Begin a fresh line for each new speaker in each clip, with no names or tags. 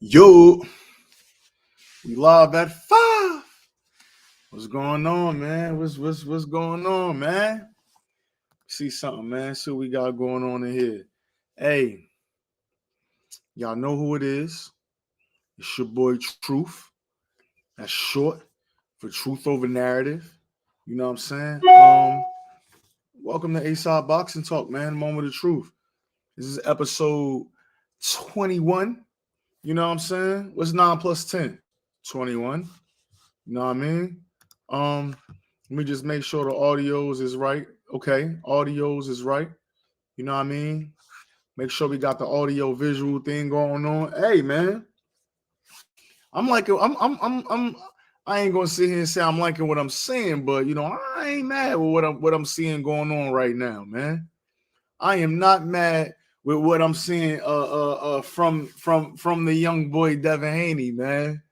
Yo, we live at 5. What's going on, man? What's going on, man? See something, man. See what we got going on in here. Hey, y'all know who it is. It's your boy Truth. That's short for Truth Over Narrative. You know what I'm saying? Welcome to A-Side Boxing Talk, man. Moment of truth. This is episode 21. You know what I'm saying? What's 9 plus 10? 21. You know what I mean? Let me just make sure the audios is right. Okay, audios is right. You know what I mean? Make sure we got the audio visual thing going on. Hey, man, I ain't gonna sit here and say I'm liking what I'm seeing, but you know, I ain't mad with what I'm seeing going on right now, man. I am not mad with what I'm seeing from the young boy Devin Haney, man.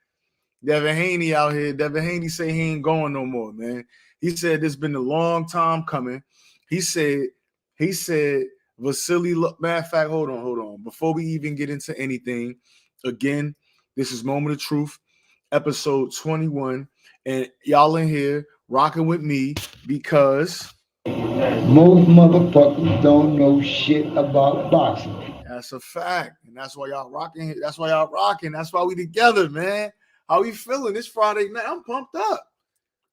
Devin Haney out here. Devin Haney say he ain't going no more, man. He said this been a long time coming. He said Vasily. Matter of fact, hold on. Before we even get into anything, again, this is Moment of Truth, episode 21, and y'all in here rocking with me because
most motherfuckers don't know shit about boxing.
that's a fact, and that's why y'all rocking. That's why y'all rocking. That's why we together, man. How we feeling this Friday night? I'm pumped up.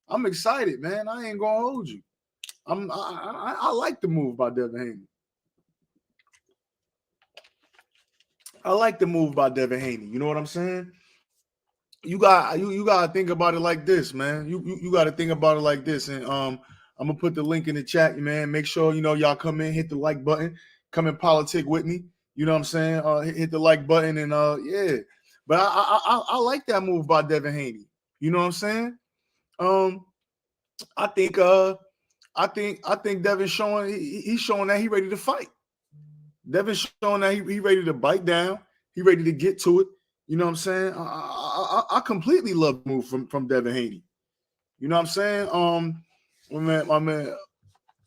I'm excited, man. I ain't gonna hold you. I like the move by Devin Haney. I like the move by Devin Haney. You know what I'm saying? You gotta think about it like this, man. You gotta think about it like this. And I'm gonna put the link in the chat, man. Make sure y'all come in, hit the like button, come and politic with me. You know what I'm saying? Hit the like button and yeah. But I like that move by Devin Haney. You know what I'm saying? I think Devin's showing he's showing that he ready to fight. Devin's showing that he ready to bite down. He ready to get to it. You know what I'm saying? I completely love the move from Devin Haney. You know what I'm saying?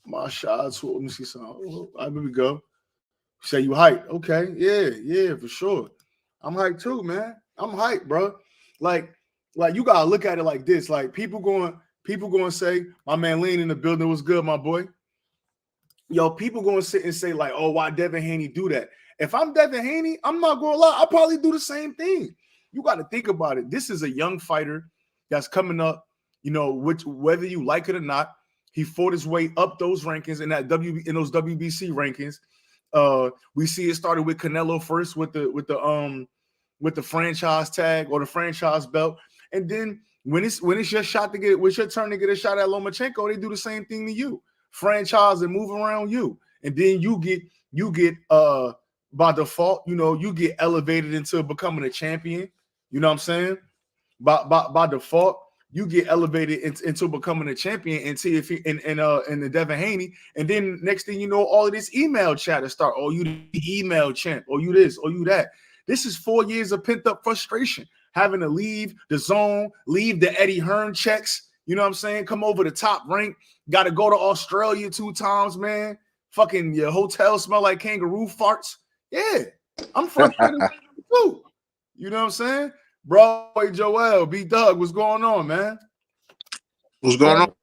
My shots. Let me see something. All right, here we go. Say you hyped. Okay. Yeah, for sure. I'm hyped too, man. I'm hyped, bro. Like you gotta look at it like this. Like people going to say, my man Lean in the building was good, my boy. Yo, people going to sit and say, like, oh, why Devin Haney do that? If I'm Devin Haney, I'm not going to lie. I'll probably do the same thing. You got to think about it. This is a young fighter that's coming up, whether you like it or not. He fought his way up those rankings in those WBC rankings. We see it started with Canelo first with the franchise tag or the franchise belt. And then when it's your turn to get a shot at Lomachenko, they do the same thing to you. Franchise and move around you, and then you get by default, you get elevated into becoming a champion. You know what I'm saying? By default, you get elevated into becoming a champion and see if in the Devin Haney, and then next thing you know, all of this email chatter start. Oh, you the email champ, or you this, or you that. This is 4 years of pent up frustration, having to leave the zone, leave the Eddie Hearn checks. You know what I'm saying? Come over the top rank. Got to go to Australia 2 times, man. Fucking your hotel smell like kangaroo farts. Yeah, I'm frustrated too. You know what I'm saying? Broadway Joel, B Doug, what's going on, man?
What's going on?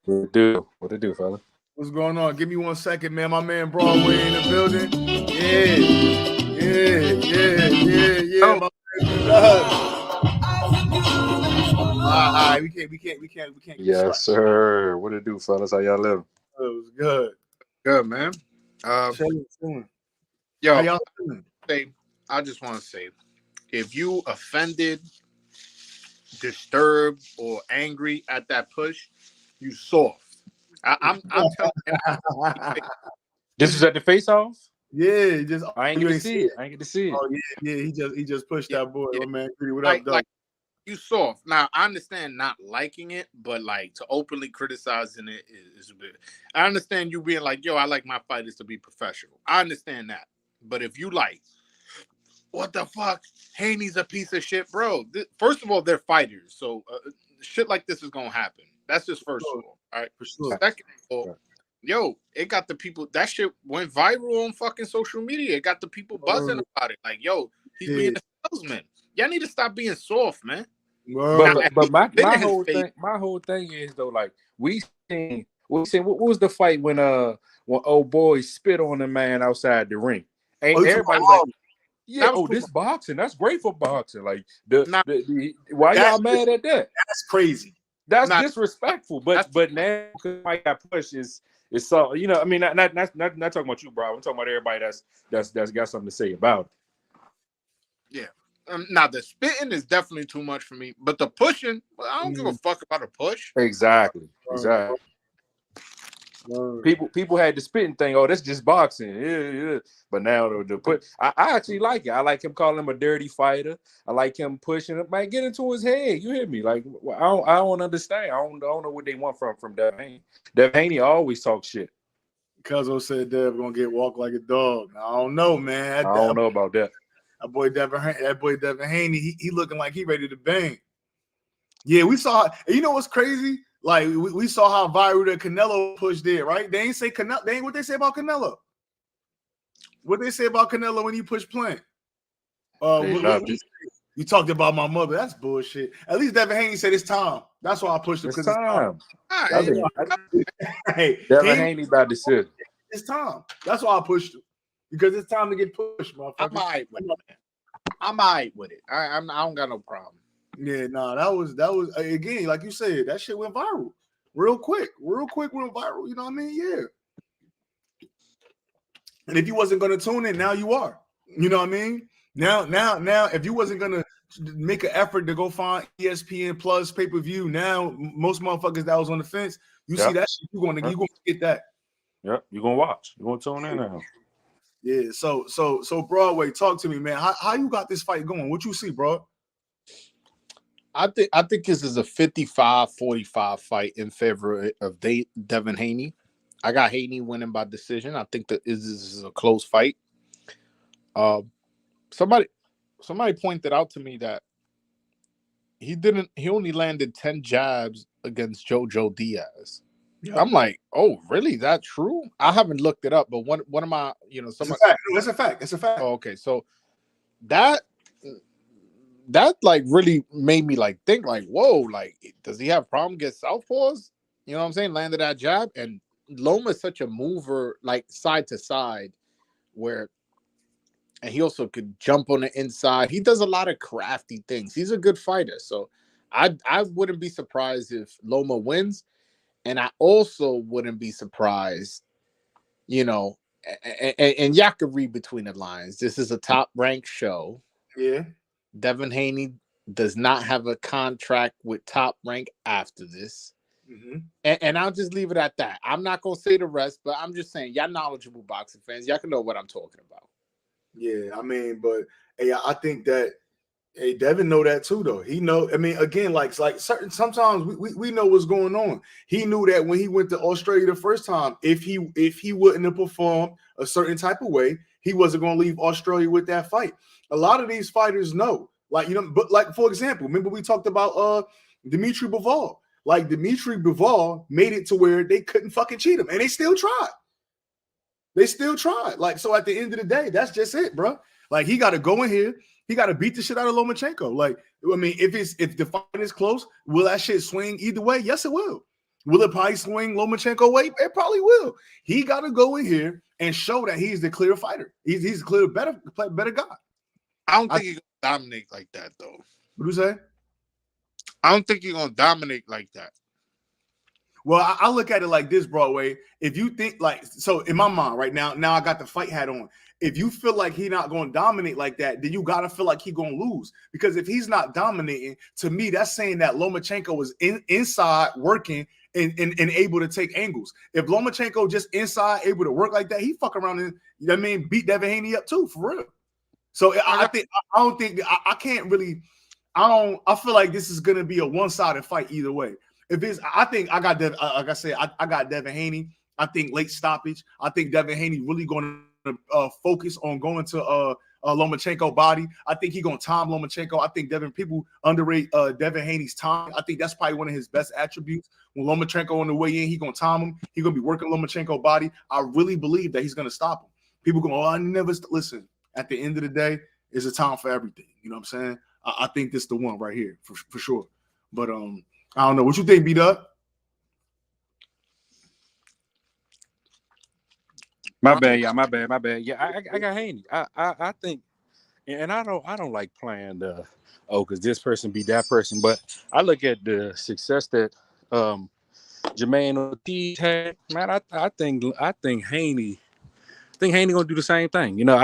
What it do, fella?
What's going on? Give me 1 second, man. My man Broadway in the building. Yeah. My man B Doug. All right, we can't.
Yes, sir. What it do, fellas? How y'all living?
It was good.
Good, man.
Chilling.
Yo,
How y'all feeling?
I just want to say, if you offended, disturbed, or angry at that push, you soft. I'm telling you.
This was at the face-off?
Yeah,
I ain't get to see it.
Oh yeah. He just pushed that boy.
Yeah.
Oh man, what up, Doug?
Like you soft. Now I understand not liking it, but like to openly criticizing it is a bit. I understand you being like, yo, I like my fighters to be professional. I understand that, but if you like, what the fuck, Haney's a piece of shit, bro. First of all, they're fighters, so shit like this is gonna happen. That's just first of all. All right,
For sure.
Second of all, yo, it got the people. That shit went viral on fucking social media. It got the people buzzing about it. Like, yo, he's being a salesman. Y'all need to stop being soft, man.
Word.
But my
Been in his face.
whole thing is though, like we seen what was the fight when old boy spit on the man outside the ring?
Oh,
Ain't
you talking
everybody
about-
like, yeah,
That was
oh,
too
this boxing, that's great for boxing. Like
Nah.
why
That's
y'all mad at that?
That's crazy.
That's
Nah,
disrespectful.
that's-
But now because Mike got pushed is so, you know, I mean, not talking about you, bro. I'm talking about everybody that's got something to say about it.
Yeah. Now the spitting is definitely too much for me, but the pushing, well, I don't give a fuck about a push.
Exactly.
Word.
People had the spitting thing. Oh, that's just boxing. Yeah. But now the put, I actually like it. I like him calling him a dirty fighter. I like him pushing him. Might get into his head. You hear me? Like I don't understand. I don't know what they want from Devin Haney. Devin Haney always talk shit.
Cuzzo said Dev gonna get walked like a dog. I don't know, man.
I don't know about that.
That boy Devin Haney, he looking like he ready to bang. Yeah, we saw. You know what's crazy? Like we saw how viral the Canelo push did, right? They ain't say Canelo. They ain't what they say about Canelo. What they say about Canelo when he pushed Plant? You talked about my mother. That's bullshit. At least Devin Haney said it's time. That's why I pushed him.
It's time.
Hey,
Devin Haney about to sit.
It's time. That's why I pushed him. Because it's time to get pushed, motherfucker.
I'm all right with it. I'm all right with it. I don't got no problem.
Yeah, that was again, like you said, that shit went viral real quick went viral. You know what I mean? Yeah. And if you wasn't gonna tune in, now you are. You know what I mean? Now, if you wasn't gonna make an effort to go find ESPN Plus pay-per-view, now most motherfuckers that was on the fence, you see that shit, you gonna get that.
Yep, you're gonna watch. You're gonna tune in now.
Yeah. So Broadway, talk to me, man. How you got this fight going? What you see, bro?
I think this is a 55-45 fight in favor of Devin Haney. I got Haney winning by decision. I think that this is a close fight. Somebody pointed out to me that he only landed 10 jabs against Jojo Diaz. Yep. I'm like, oh, really? Is that true? I haven't looked it up, but one of my, somebody.
That's a fact. It's a fact.
Oh, okay, so that like really made me like think like, whoa, like does he have a problem against southpaws? You know what I'm saying? Landed that jab, and Loma is such a mover, like side to side, and he also could jump on the inside. He does a lot of crafty things. He's a good fighter, so I wouldn't be surprised if Loma wins, and I also wouldn't be surprised, and y'all could read between the lines. This is a top-ranked show.
Yeah.
Devin Haney does not have a contract with Top Rank after this.
Mm-hmm.
And I'll just leave it at that. I'm not going to say the rest, but I'm just saying, y'all knowledgeable boxing fans, y'all can know what I'm talking about.
Yeah, I mean, but hey, I think that Devin know that too, though. He know. I mean, again, like certain sometimes we know what's going on. He knew that when he went to Australia the first time, if he wouldn't have performed a certain type of way, he wasn't going to leave Australia with that fight. A lot of these fighters know, but like for example, remember we talked about Dimitri Bivol. Like Dimitri Bivol made it to where they couldn't fucking cheat him, and they still tried. Like, so at the end of the day, that's just it, bro. Like, he got to go in here. He got to beat the shit out of Lomachenko. Like, I mean, if the fight is close, will that shit swing either way? Yes, it will. Will it probably swing Lomachenko way? It probably will. He got to go in here and show that he's the clear fighter. He's a clear better guy.
I don't think he's gonna dominate like that, though.
What do you say?
I don't think he's gonna dominate like that.
Well, I look at it like this, Broadway. If you think so in my mind right now I got the fight hat on. If you feel like he's not going to dominate like that, then you got to feel like he's going to lose. Because if he's not dominating, to me, that's saying that Lomachenko is inside working and able to take angles. If Lomachenko just inside able to work like that, he fuck around and beat Devin Haney up too, for real. So I feel like this is going to be a one-sided fight either way. I think I got Devin, like I said, I got Devin Haney. I think late stoppage. I think Devin Haney really going to focus on going to Lomachenko body. I think he's going to time Lomachenko. I think people underrate Devin Haney's time. I think that's probably one of his best attributes. When Lomachenko on the way in, he's going to time him. He's going to be working Lomachenko body. I really believe that he's going to stop him. People go, I never listen. At the end of the day, it's a time for everything. You know what I'm saying? I think this the one right here for sure. But I don't know. What you think, B-Dub?
My bad. Yeah, I got Haney. I think, and I don't like playing because this person beat that person, but I look at the success that Jermaine Ortiz had. Man, I think Haney. I think Haney gonna do the same thing. You know,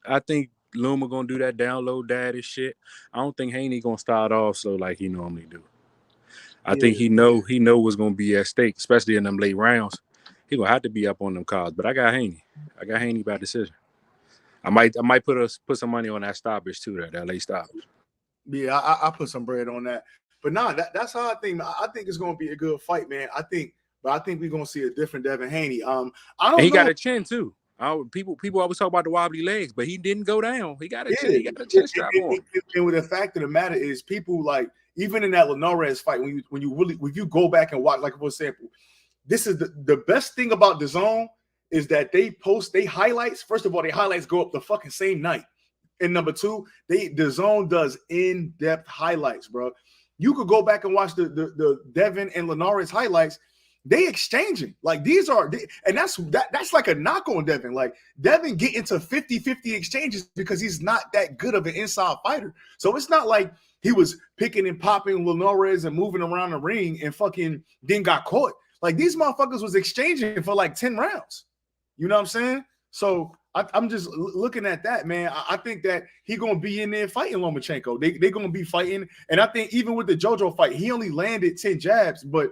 I think Luma gonna do that download daddy shit. I don't think Haney gonna start off slow like he normally do. I think he know what's gonna be at stake, especially in them late rounds. He gonna have to be up on them cards. But I got Haney. I got Haney by decision. I might put some money on that stoppage too, that late stoppage.
Yeah, I put some bread on that. But that's how I think. I think it's gonna be a good fight, man. I think we're gonna see a different Devin Haney. I don't know.
He got a chin too. People always talk about the wobbly legs, but he didn't go down. He got a chin. He got a chin strap on.
And with the fact of the matter is, people like even in that Linares fight, when you go back and watch, like for example, this is the best thing about the zone is that they post highlights. First of all, their highlights go up the fucking same night. And number two, the zone does in-depth highlights, bro. You could go back and watch the Devin and Linares highlights. They exchanging like these are, and that's like a knock on Devin. Like Devin get into 50-50 exchanges because he's not that good of an inside fighter. So it's not like he was picking and popping Linares and moving around the ring and fucking then got caught. Like these motherfuckers was exchanging for like 10 rounds. You know what I'm saying? So I'm just looking at that, man. I think that he gonna be in there fighting Lomachenko. They gonna be fighting, and I think even with the JoJo fight, he only landed 10 jabs, but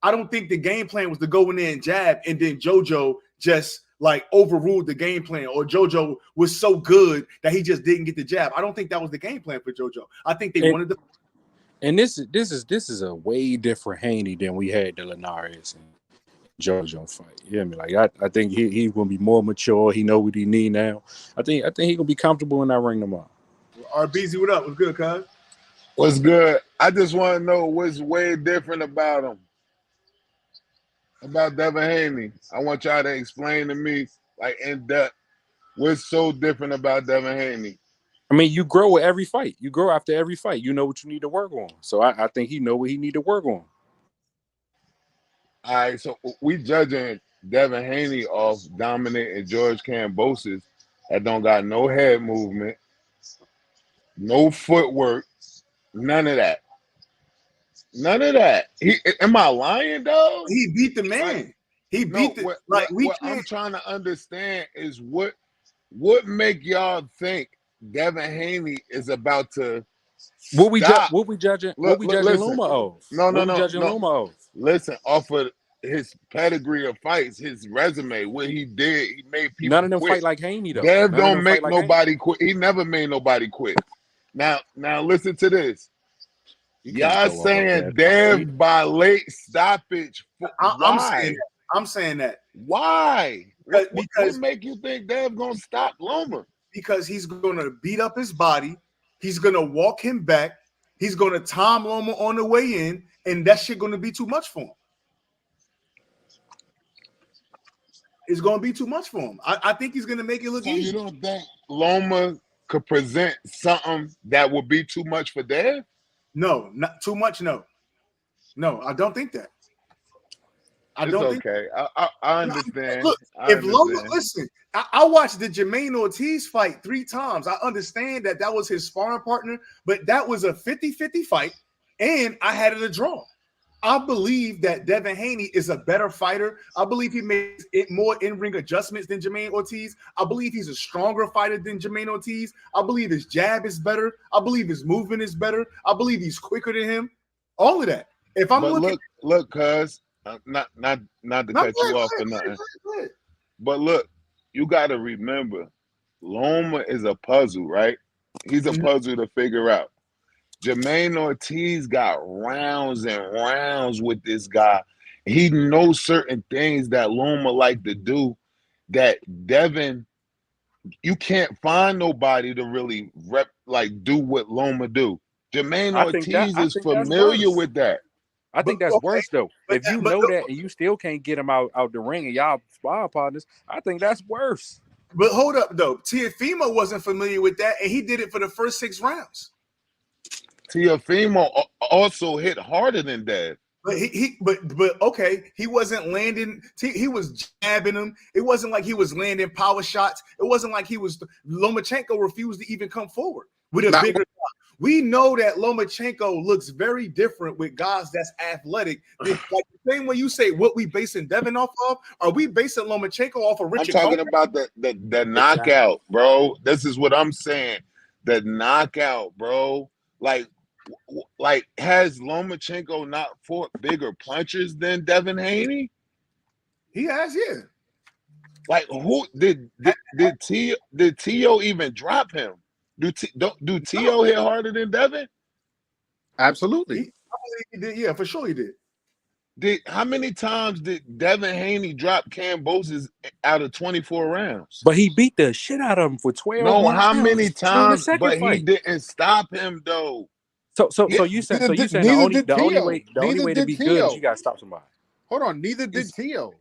I don't think the game plan was to go in there and jab, and then JoJo just like overruled the game plan, or JoJo was so good that he just didn't get the jab. I don't think that was the game plan for JoJo. I think they wanted to.
And this is a way different Haney than we had the Linares and JoJo fight. You know what I mean? Like I think he's gonna be more mature. He know what he need now. I think he gonna be comfortable in that ring tomorrow.
RBZ, what up? What's good, cuz?
What's good? I just want to know what's way different about him. About Devin Haney. I want y'all to explain to me, like in depth, what's so different about Devin Haney.
I mean, you grow with every fight. You grow after every fight. You know what you need to work on. So I think he know what he need to work on.
All right, so we judging Devin Haney off dominating George Kambosos that don't got no head movement, no footwork, none of that. None of that. Am I lying, though?
He beat the man. He beat the
what I'm trying to understand is what make y'all think Devin Haney is about to
what we judging Loma of? Loma of?
Listen, off of his pedigree of fights, his resume, what he did, he made people.
None of them
quit.
Fight like Haney though.
Dev don't make nobody quit. He never made nobody quit. Now listen to this. Y'all saying Dev by late stoppage. Why?
I'm saying that.
Why?
Because
what make you think Dev gonna stop Loma?
Because he's gonna beat up his body. He's gonna walk him back. He's gonna time Loma on the way in, and that shit gonna be too much for him. It's gonna be too much for him. I think he's gonna make it look easy.
You don't think Loma could present something that would be too much for Dev?
No, not too much. No, I don't think that. I understand. Look, if Loma, listen, I watched the Jermaine Ortiz fight 3 times. I understand that was his sparring partner, but that was a 50-50 fight, and I had it a draw. I believe that Devin Haney is a better fighter. I believe he makes more in-ring adjustments than Jermaine Ortiz. I believe he's a stronger fighter than Jermaine Ortiz. I believe his jab is better. I believe his movement is better. I believe he's quicker than him. All of that. If I'm
look, cuz not to cut you off or nothing. But look, you got to remember, Loma is a puzzle, right? He's a puzzle to figure out. Jermaine Ortiz got rounds and rounds with this guy. He knows certain things that Loma like to do that Devin, you can't find nobody to really do what Loma do. Jermaine Ortiz is familiar with that.
I think that's worse though. If you know that and you still can't get him out the ring and y'all sparring partners, I think that's worse.
But hold up though, Teofimo wasn't familiar with that, and he did it for the first 6 rounds.
Teofimo also hit harder than Dev.
But okay, he wasn't landing. He was jabbing him. It wasn't like he was landing power shots. It wasn't like he was. Lomachenko refused to even come forward with a bigger. We know that Lomachenko looks very different with guys that's athletic. Like the same way you say what we basing Devin off of, are we basing Lomachenko off of Richard?
I'm talking about the knockout, bro. This is what I'm saying. The knockout, bro. Like, has Lomachenko not fought bigger punchers than Devin Haney?
He has, yeah.
Like, who did Tio even drop him? Do Tio hit harder than Devin?
Absolutely.
He did, yeah, for sure he did.
How many times did Devin Haney drop Cambosis out of 24 rounds?
But he beat the shit out of him for 12
No,
rounds.
how many times? But
fight.
he didn't stop him though.
So you said the only way to be good is you gotta stop somebody.
Hold on, neither did Tio.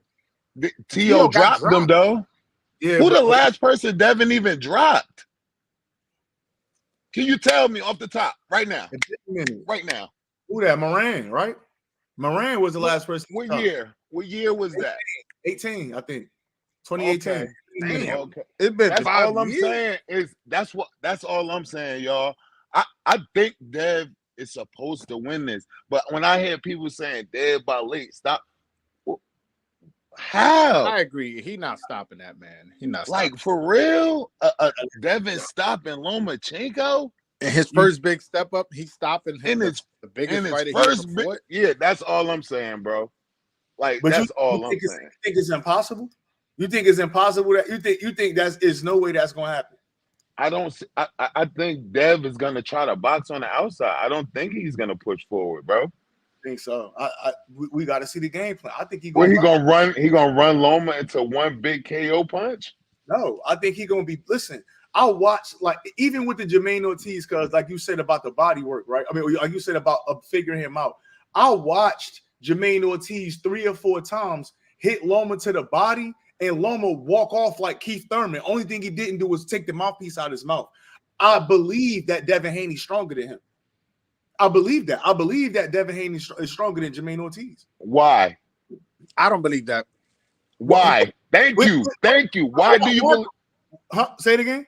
Tio dropped them though.
Yeah,
Who the last person Devin even dropped? Can you tell me off the top right now? Right now.
Who that? Moran, right? Moran was the last person.
What year? What year was that?
18, I think. 2018.
Okay. Damn.
Okay. It's been
That's
5
all I'm
years.
saying is that's all I'm saying, y'all. I think Dev is supposed to win this, but when I hear people saying Dev by late, stop. How?
I agree. He not stopping that, man. He not stopping.
Like for real? Devin stopping Lomachenko?
In his first big step up, he's stopping him.
In
The biggest
his
fighter
first
he
big,
fought.
yeah, that's all I'm saying, bro. Like
But
that's all I'm saying.
You think it's impossible? You think it's impossible that you think there's no way that's gonna happen?
I think Dev is gonna try to box on the outside. I don't think he's gonna push forward, bro.
I think so. We got to see the game plan. I think
He gonna run Loma into one big KO punch.
No, I think he's gonna be. Listen, I'll watch like even with the Jermaine Ortiz, because like you said about the body work, right? I mean, like you said about figuring him out. I watched Jermaine Ortiz 3 or 4 times hit Loma to the body, and Loma walk off like Keith Thurman. Only thing he didn't do was take the mouthpiece out of his mouth. I believe that Devin Haney's stronger than him. I believe that. I believe that Devin Haney is stronger than Jermaine Ortiz.
Why?
I don't believe that.
Why? Thank you. Why do you believe?
Huh? Say it again.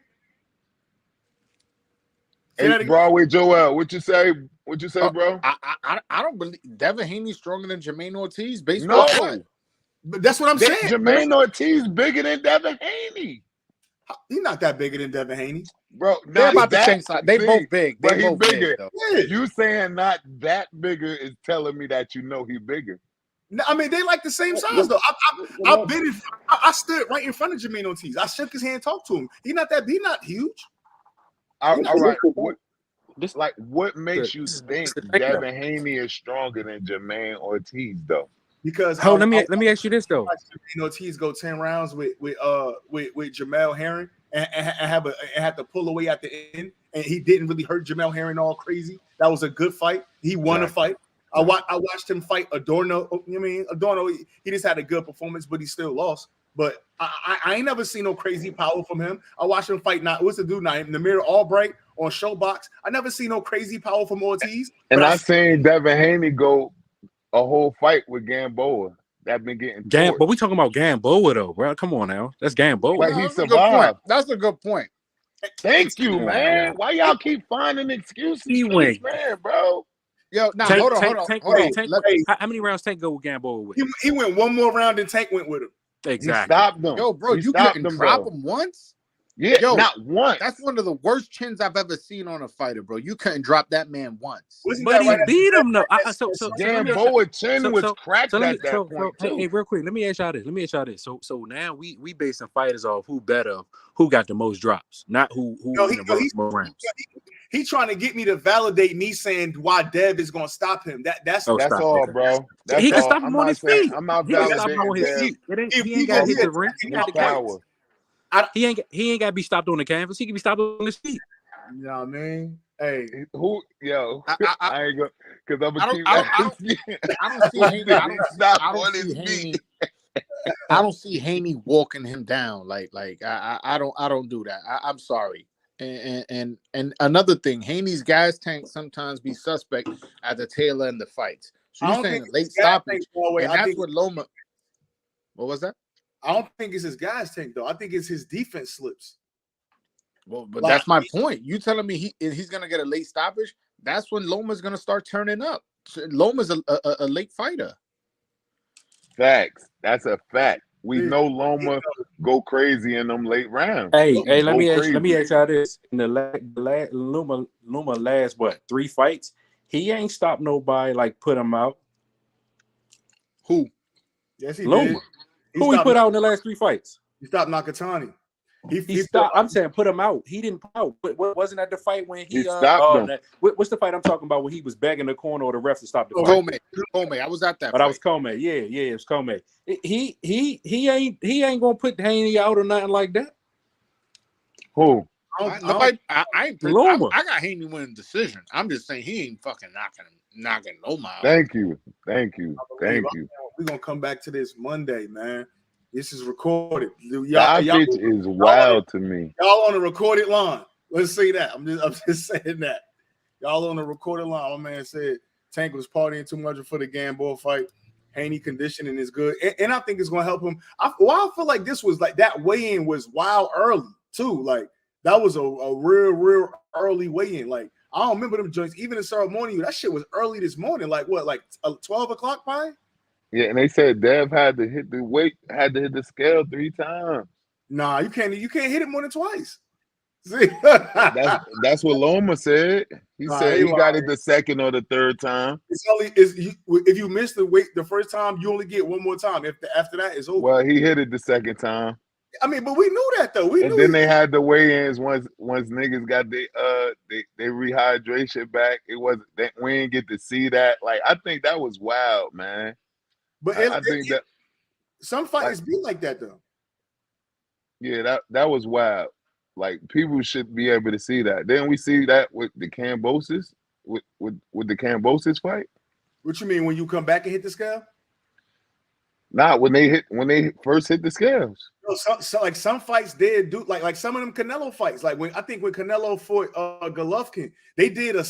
Hey, Broadway Joel, what you say? What you say, bro?
I don't believe Devin Haney's stronger than Jermaine Ortiz.
No,
but that's what I'm saying.
Jermaine Ortiz bigger than Devin Haney.
He's not that bigger than Devin Haney,
bro.
They're about the same size. They both big.
But
They
he's
both
bigger.
big,
yeah.
You saying not that bigger is telling me that you know he's bigger.
No, I mean, they like the same size though. I've been. I stood right in front of Jermaine Ortiz. I shook his hand, talked to him. He's not huge.
All right. What makes you think Devin Haney is stronger than Jermaine Ortiz though?
Because
let me ask you this though.
Jermaine Ortiz go 10 rounds with Jamel Herring and have to pull away at the end, and he didn't really hurt Jamel Herring all crazy. That was a good fight. He won a fight. I watched him fight Adorno. I mean, Adorno, he just had a good performance, but he still lost. But I ain't never seen no crazy power from him. I watched him fight. What's the dude name? Namir Albright on Showbox. I never seen no crazy power from Ortiz.
And I seen Devin Haney go a whole fight with Gamboa. That been getting
but we talking about Gamboa though, bro. Come on now, that's Gamboa.
Like he survived.
That's a good point.
Thank you, man. Why y'all keep finding excuses?
He went,
man, bro.
Yo, now hold on.
How many rounds Tank go with Gamboa with?
He went one more round and Tank went with him.
Exactly.
He stopped them.
Yo, bro, you couldn't drop him once?
Yeah, yo, not once.
That's one of the worst chins I've ever seen on a fighter, bro. You couldn't drop that man once.
But he beat him though.
Gamboa chin was cracked at that point too.
Hey, real quick, let me ask y'all this. So now we basing fighters off who got the most drops, not who rounds.
He trying to get me to validate me saying why Dev is gonna stop him. That's
all, bro.
He can stop him on his feet.
I'm not
validating Dev. He ain't got to hit the ring. He got the power. He ain't got to be stopped on the canvas. He can be stopped on his feet.
You know what I mean? Hey,
I ain't gonna because I'm gonna keep.
I don't see Haney walking him down. Like I don't do that. I'm sorry. And another thing, Haney's gas tank sometimes be suspect at the tail end of fights. So you're saying a late stoppage, and that's what Loma. What was that?
I don't think it's his gas tank though. I think it's his defense slips.
Well, but that's my point. You telling me he's gonna get a late stoppage? That's when Loma's gonna start turning up. Loma's a late fighter.
Facts. That's a fact. We know Loma go crazy in them late rounds.
Hey, let me ask y'all this: in the Loma last 3 fights, he ain't stopped nobody like put him out.
Who?
Yes, he
Loma.
did.
Who he put out in the last 3 fights?
He stopped Nakatani.
He stopped. I'm saying put him out. He didn't put out. Wasn't that the fight when he
stopped him?
What's the fight I'm talking about when he was begging the corner or the ref to stop the fight?
Comey. I was at that.
But I was Comey. Yeah, it was Comey. He ain't gonna put Haney out or nothing like that.
Who?
I
Loma.
I got Haney winning decision. I'm just saying he ain't fucking knocking Loma out.
Thank you. We're
gonna come back to this Monday, man. This is recorded.
Y'all bitch is wild to me.
Y'all on the recorded line. Let's say that. I'm just saying that. Y'all on the recorded line. My man said Tank was partying too much for the Gamboa fight. Haney conditioning is good. And I think it's gonna help him. I feel like this was like that weigh-in was wild early too. Like that was a real early weigh-in. Like I don't remember them joints. Even in ceremonial, that shit was early this morning. Like what? Like 12 o'clock, probably?
Yeah, and they said Dev had to hit the scale 3 times.
Nah, you can't hit it more than twice. See?
that's what Loma said. He said he got it the second or the third time.
If you miss the weight the first time, you only get one more time. After that, it's over.
Well, he hit it the second time.
I mean, but we knew that though.
Then they had the weigh-ins once niggas got their rehydration back. It wasn't that we didn't get to see that. Like I think that was wild, man.
But I think that some fighters be like that though.
Yeah, that was wild. Like people should be able to see that. Didn't we see that with the Cambosis? With the Cambosis fight?
What you mean when you come back and hit the scale?
Nah, when they first hit the scales.
So like some fights they do like some of them Canelo fights. Like when Canelo fought Golovkin, they did a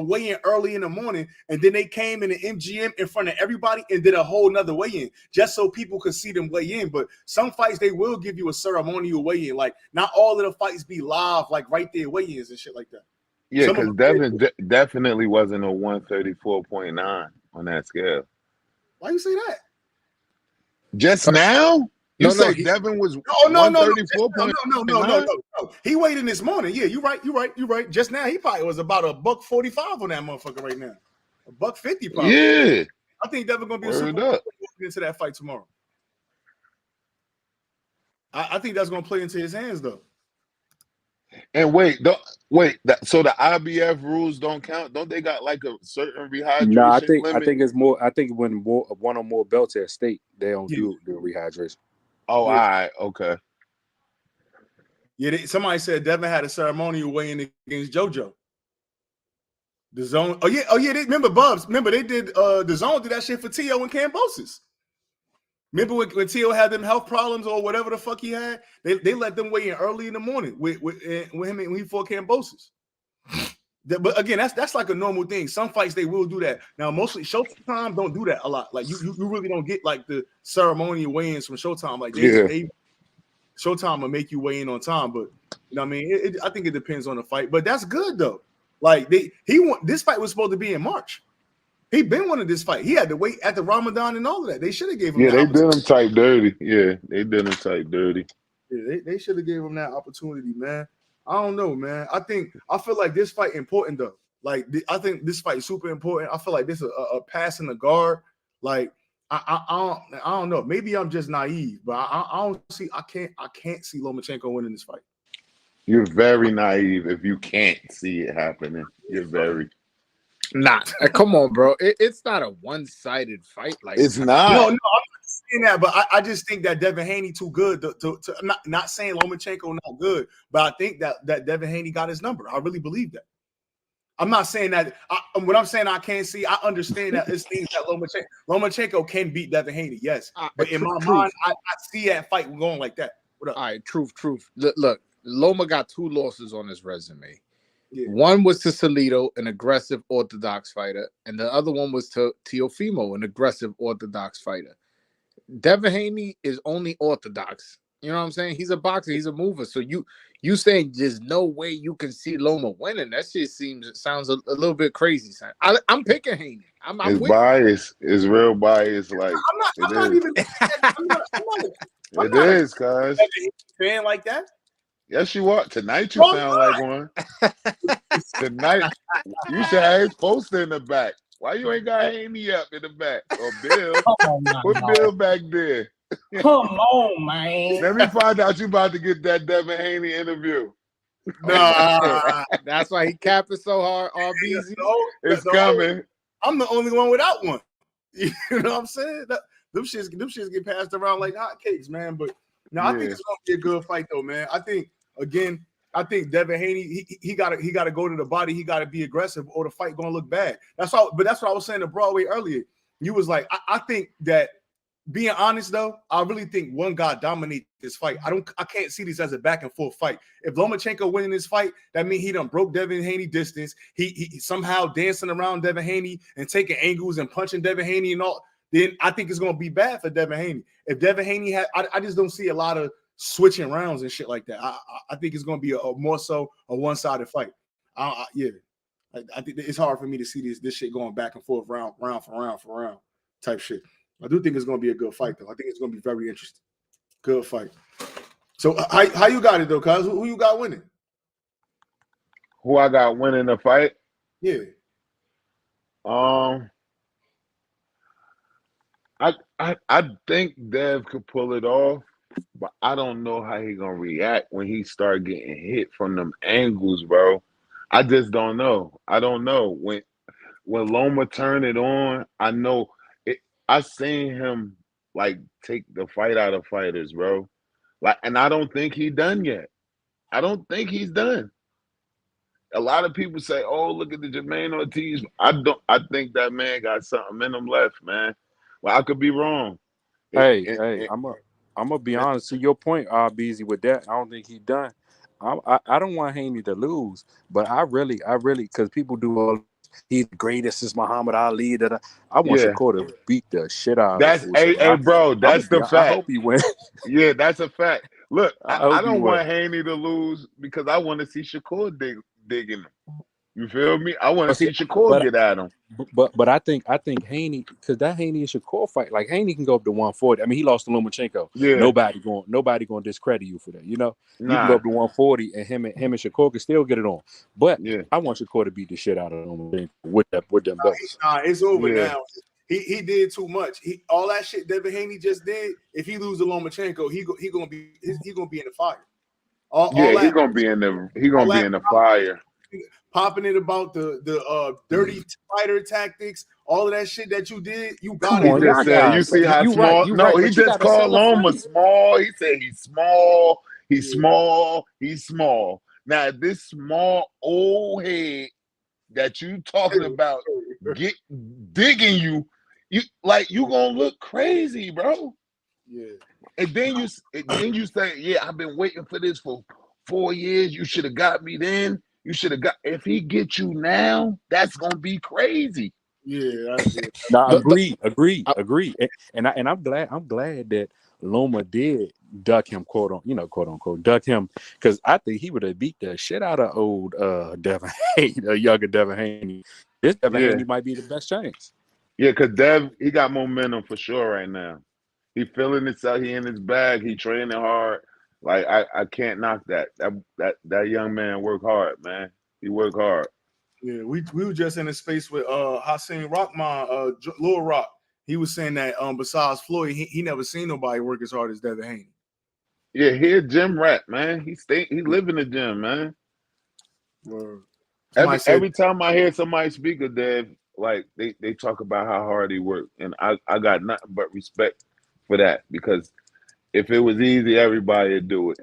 weigh-in early in the morning, and then they came in the MGM in front of everybody and did a whole nother weigh-in just so people could see them weigh in. But some fights they will give you a ceremonial weigh-in. Like not all of the fights be live, like right there weigh-ins and shit like that.
Yeah, because Devin definitely wasn't a 134.9 on that scale.
Why you say that?
Just now? You said Devin was 134.9?
No. He weighed in this morning. Yeah, you're right. Just now, he probably was about $145 on that motherfucker right now. $150 probably.
Yeah.
I think Devin gonna be a super into that fight tomorrow. I think that's gonna play into his hands though.
And so the IBF rules don't count? Don't they got like a certain rehydration limit?
I think it's more. I think when one or more belts at stake, they don't do the rehydration.
Oh, all right, okay.
Yeah, somebody said Devin had a ceremonial weigh-in against JoJo. The Zone. Oh yeah. Remember Bubs? Remember they did the Zone did that shit for Tio and Cambosis. Remember when Tio had them health problems or whatever the fuck he had? They let them weigh in early in the morning with him when he fought Cambosis. But again, that's like a normal thing. Some fights they will do that. Now, mostly Showtime don't do that a lot. Like you really don't get like the ceremonial weigh-ins from Showtime. Like Showtime will make you weigh in on time, but you know what I mean. I think it depends on the fight, but that's good though. Like this fight was supposed to be in March. He been wanting this fight. He had to wait at the Ramadan and all of that. They should have gave him.
Yeah, they did him type dirty. Yeah, they did him type dirty.
Yeah, they should have gave him that opportunity, man. I don't know, man. I feel like this fight important though. Like I think this fight is super important. I feel like this is a pass in the guard. Like I don't know. Maybe I'm just naive, but I don't see. I can't see Lomachenko winning this fight.
You're very naive if you can't see it happening. You're very.
Not. Come on, bro. It's not a one-sided fight. Like
it's not.
No, I'm not saying that, but I just think that Devin Haney too good to not saying Lomachenko not good, but I think that Devin Haney got his number. I really believe that. I'm not saying that. When I'm saying I can't see, I understand that it's things that Lomachenko can beat Devin Haney. Yes, but in my mind, I see that fight going like that. What up?
All right, truth. Look, Loma got 2 losses on his resume.
Yeah.
One was to Salido, an aggressive orthodox fighter, and the other one was to Teofimo, an aggressive orthodox fighter. Devin Haney is only orthodox. You know what I'm saying? He's a boxer. He's a mover. So you saying there's no way you can see Loma winning? That shit sounds a little bit crazy. Son. I'm picking Haney. I'm
It's
with
bias. It's real bias. Like
I'm not even.
It is, cuz.
Fan like that.
Yes, you are. Tonight you sound like one. Tonight you should have his poster in the back. Why you ain't got Haney up in the back? Or Bill? Put Bill back there.
Come on, man.
Let me find out you about to get that Devin Haney interview.
Nah,
that's why he capping so hard. RBZ.
It's coming.
I'm the only one without one. You know what I'm saying? Them shits get passed around like hotcakes, man. But no, I think it's gonna be a good fight, though, man. I think Devin Haney, he gotta go to the body. He gotta be aggressive, or the fight gonna look bad. That's what I was saying to Broadway earlier. You was like, I think that, being honest though, I really think one guy dominates this fight. I can't see this as a back and forth fight. If Lomachenko winning this fight, that means he done broke Devin Haney distance. He somehow dancing around Devin Haney and taking angles and punching Devin Haney and all. Then I think it's gonna be bad for Devin Haney. If Devin Haney I just don't see a lot of switching rounds and shit like that. I think it's gonna be a more so a one-sided fight. I think it's hard for me to see this shit going back and forth, round for round type shit. I do think it's going to be a good fight, though. I think it's going to be very interesting. Good fight. So how you got it, though, cuz? Who you got winning?
Who I got winning the fight?
Yeah.
I think Dev could pull it off, but I don't know how he gonna react when he start getting hit from them angles, bro. I just don't know. I don't know. When Loma turn it on, I know it. I seen him like take the fight out of fighters, bro. Like, and I don't think he's done yet. I don't think he's done. A lot of people say, "Oh, look at the Jermaine Ortiz." I don't. I think that man got something in him left, man. Well, I could be wrong.
I'm gonna be honest. To your point, busy with that. I don't think he done. I don't want Haney to lose, but I really, because people do all. He's the greatest since Muhammad Ali. I want Shakur to beat the shit out of him.
Hey, bro. That's the fact.
I hope he wins.
Yeah, that's a fact. Look, I don't want
win.
Haney to lose because I want to see Shakur digging him. You feel me? I want to see Shakur get at him.
But I think Haney, because that Haney and Shakur fight, like Haney can go up to 140. I mean, he lost to Lomachenko. Yeah. Nobody going to discredit you for that. You know, you can go up to 140, and him and Shakur can still get it on. But I want Shakur to beat the shit out of Lomachenko with them belts.
It's over now. He did too much. All that shit Devin Haney just did. If he lose to Lomachenko, he gonna be in the fire.
He's gonna be in the fire.
Popping it about the dirty fighter tactics, all of that shit that you did, you got it.
Just said, you see how small? He just called Loma small. He said he's small. He's small. He's small. Now this small old head that you talking about digging you gonna look crazy, bro.
Yeah.
And then you say, I've been waiting for this for 4 years. You should have got me then. You should have got. If he gets you now, that's gonna be crazy.
Yeah,
no, agree. And I'm glad that Loma did duck him, quote unquote, duck him, because I think he would have beat the shit out of old Devin Haney, younger Devin Haney. This Devin Haney might be the best chance.
Yeah, because Dev, he got momentum for sure right now. He feeling himself. He in his bag. He training hard. Like I can't knock that. That young man work hard, man. He work hard.
Yeah, we were just in a space with Hassan Rockman, Lil Rock. He was saying that besides Floyd, he never seen nobody work as hard as Devin Haney.
Yeah, he a gym rat, man. He live in the gym, man. Every time I hear somebody speak of Dev, like they talk about how hard he worked, and I got nothing but respect for that, because if it was easy, everybody would do it.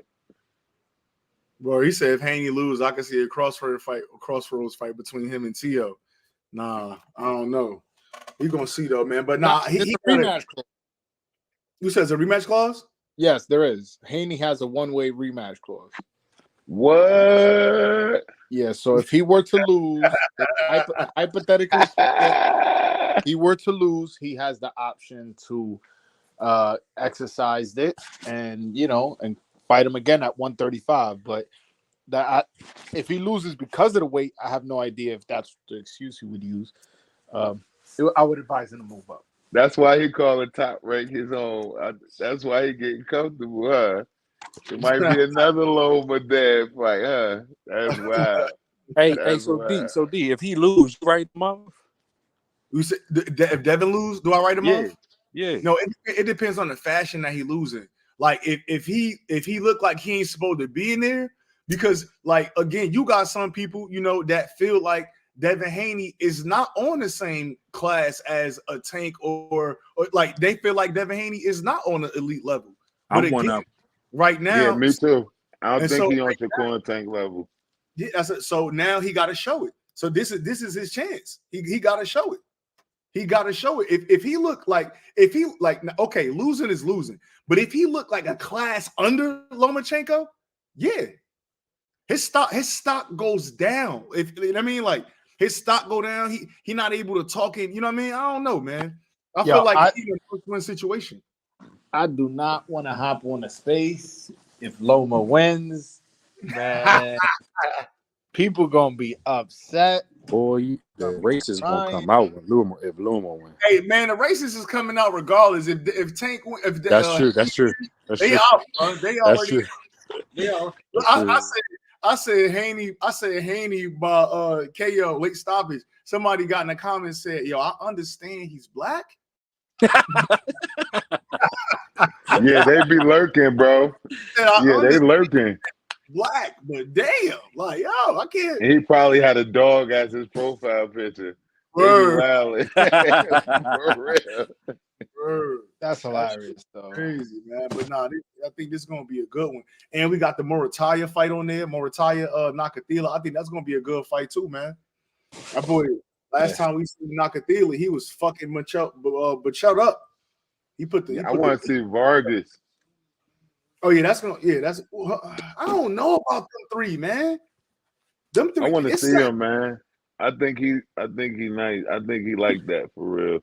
Well, he said if Haney lose, I can see a crossroads fight between him and Tio. Nah, I don't know. He's gonna see though, man. But nah, he
rematch clause.
You said it's a rematch clause?
Yes, there is. Haney has a one-way rematch clause.
What?
Yeah, so if he were to lose, hypothetically speaking, he were to lose, he has the option to exercise it and and fight him again at 135. But if he loses because of the weight, I have no idea if that's the excuse he would use. I would advise him to move up.
That's why he calling Top Rank his own. That's why he getting comfortable, huh? It might be another Loma dad fight, huh? That's wild.
Hey, so D, if he lose, you write him off?
You said if Devin lose, do I write him off?
Yeah.
No, it depends on the fashion that he losing. Like if he look like he ain't supposed to be in there, because like again, you got some people that feel like Devin Haney is not on the same class as a Tank or like they feel like Devin Haney is not on the elite level. But
I'm one up
right now.
Yeah, me too. I don't think
so
he on Shakur Tank level.
Yeah, so now he got to show it. So this is his chance. He got to show it. He got to show it. If he look like okay, losing is losing. But if he looked like a class under Lomachenko, yeah, his stock goes down. Like his stock go down. He not able to talk in. You know what I mean? I don't know, man. I feel like he's in a first-win situation.
I do not want to hop on a space if Loma wins, man. People gonna be upset.
Boy, the race is gonna come out if Loma wins.
Hey man, the racist is coming out regardless. If Tank,
That's true. That's true.
They out. They already. They are. I said Haney by KO late stoppage. Somebody got in the comments said, "Yo, I understand he's black."
Yeah, they be lurking, bro. Yeah, they lurking.
Black, but damn, like yo, I can't.
And he probably had a dog as his profile picture. For
real.
That's hilarious, though.
Crazy, man. But nah, I think this is gonna be a good one. And we got the Morataya fight on there. Morataya Nakathila. I think that's gonna be a good fight too, man. My boy, last time we see Nakathila, he was fucking but shut up. He put the.
I want to see Vargas.
Oh yeah, that's I don't know about them three, man. Them three.
I want to see him, man. I think he nice. I think he like that for real.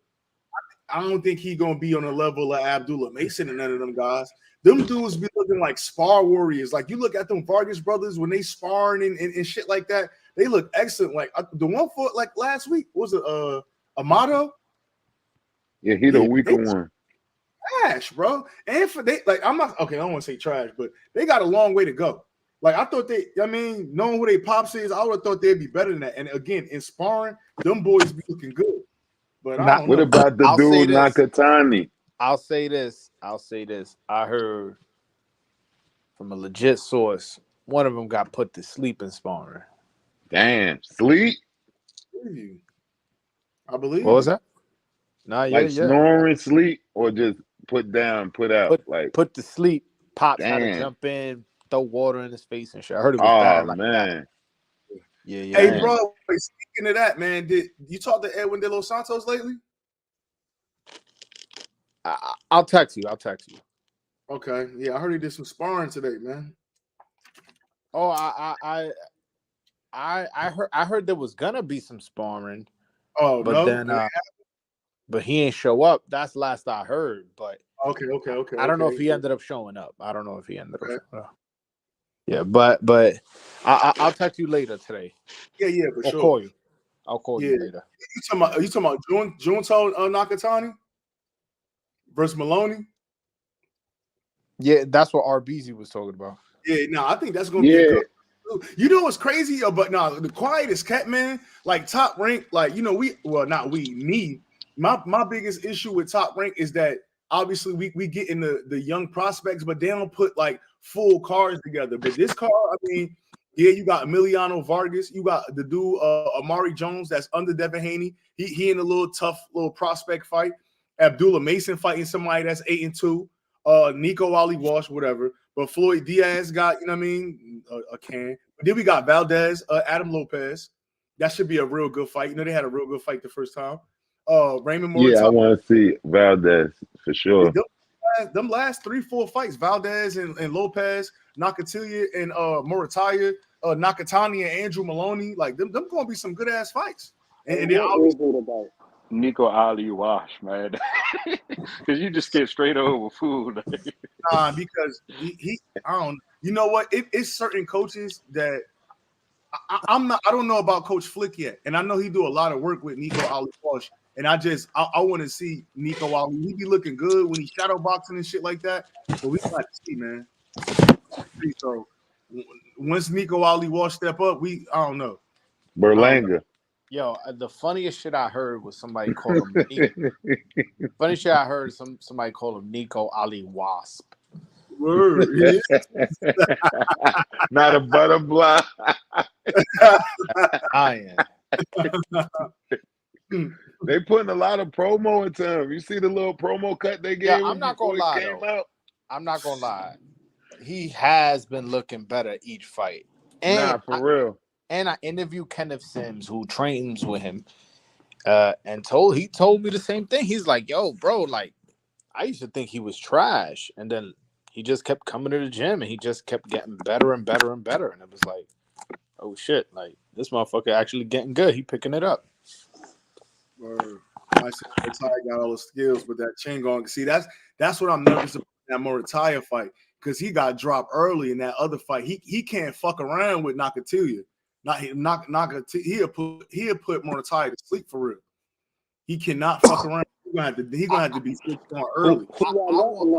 I don't think he gonna be on the level of Abdullah Mason and none of them guys. Them dudes be looking like spar warriors. Like you look at them Vargas brothers when they sparring and shit like that, they look excellent. Like the one for like last week was it Amato?
Yeah, he the weaker one.
Trash, bro. And for they like I'm not okay. I don't want to say trash, but they got a long way to go. Like I thought knowing who they pops is, I would have thought they'd be better than that. And again, in sparring, them boys be looking good. But I don't know.
What about the dude Nakatani?
I'll say this. I heard from a legit source, one of them got put to sleep in sparring.
Damn, sleep?
I believe.
What was that? Nah,
like snoring, sleep, or just put down, put out,
put to sleep. Pops had to jump in, throw water in his face and shit. I heard it was bad. Like
man.
That. Yeah.
Hey, bro. Speaking of that, man, did you talk to Edwin De Los Santos lately?
I'll text you.
Okay. Yeah, I heard he did some sparring today, man.
Oh, I heard there was gonna be some sparring.
Oh,
but then but he ain't show up. That's last I heard. But
okay.
I don't know if he ended up showing up. Yeah, but I'll text you later today.
Yeah, for sure.
I'll call you later.
You talking about Junto Nakatani versus Maloney?
Yeah, that's what RBZ was talking about.
Yeah, no, I think that's gonna be a good. You know what's crazy? But no, the quietest cat, man. Like Top Rank, like me. My biggest issue with Top Rank is that obviously we get in the young prospects, but they don't put like full cards together. But this card, I mean, yeah, you got Emiliano Vargas, you got the dude Amari Jones that's under Devin Haney. He in a little tough little prospect fight. Abdullah Mason fighting somebody that's 8-2. Nico Ali Walsh, whatever. But Floyd Diaz got, a can. But then we got Valdez, Adam Lopez. That should be a real good fight. They had a real good fight the first time. Raymond Moritz.
Yeah, I want to see Valdez for sure.
them last 3-4 fights, Valdez and Lopez, Nakatilia and Morataya, Nakatani and Andrew Maloney, like them gonna be some good ass fights. And then
what is it about Nico Ali Wash, man? Because you just get straight over food.
Because he I don't. You know what? It's certain coaches that I don't know about Coach Flick yet, and I know he do a lot of work with Nico Ali Wash. And I want to see Nico Ali. He be looking good when he's shadow boxing and shit like that. But we got to see, man. So once Nico Ali Wash step up, I don't know.
Berlanga.
Yo, the funniest shit I heard was somebody call him. Funny shit I heard somebody call him Nico Ali Wasp.
Word, yeah.
Not a butterfly.
I
am. They putting a lot of promo into him. You see the little promo cut they gave him?
I'm not gonna lie. I'm not gonna lie. He has been looking better each fight. And
for real.
And I interviewed Kenneth Sims, who trains with him, and he told me the same thing. He's like, "Yo, bro, like I used to think he was trash, and then he just kept coming to the gym, and he just kept getting better and better and better." And it was like, "Oh shit! Like this motherfucker actually getting good. He picking it up."
Word. I said Morataya got all the skills, but that chain going. See, that's what I'm nervous about that Morataya fight because he got dropped early in that other fight. He can't fuck around with Nakatilia. He'll put Morataya to sleep for real. He cannot fuck around. He's gonna have to be switched on early.
I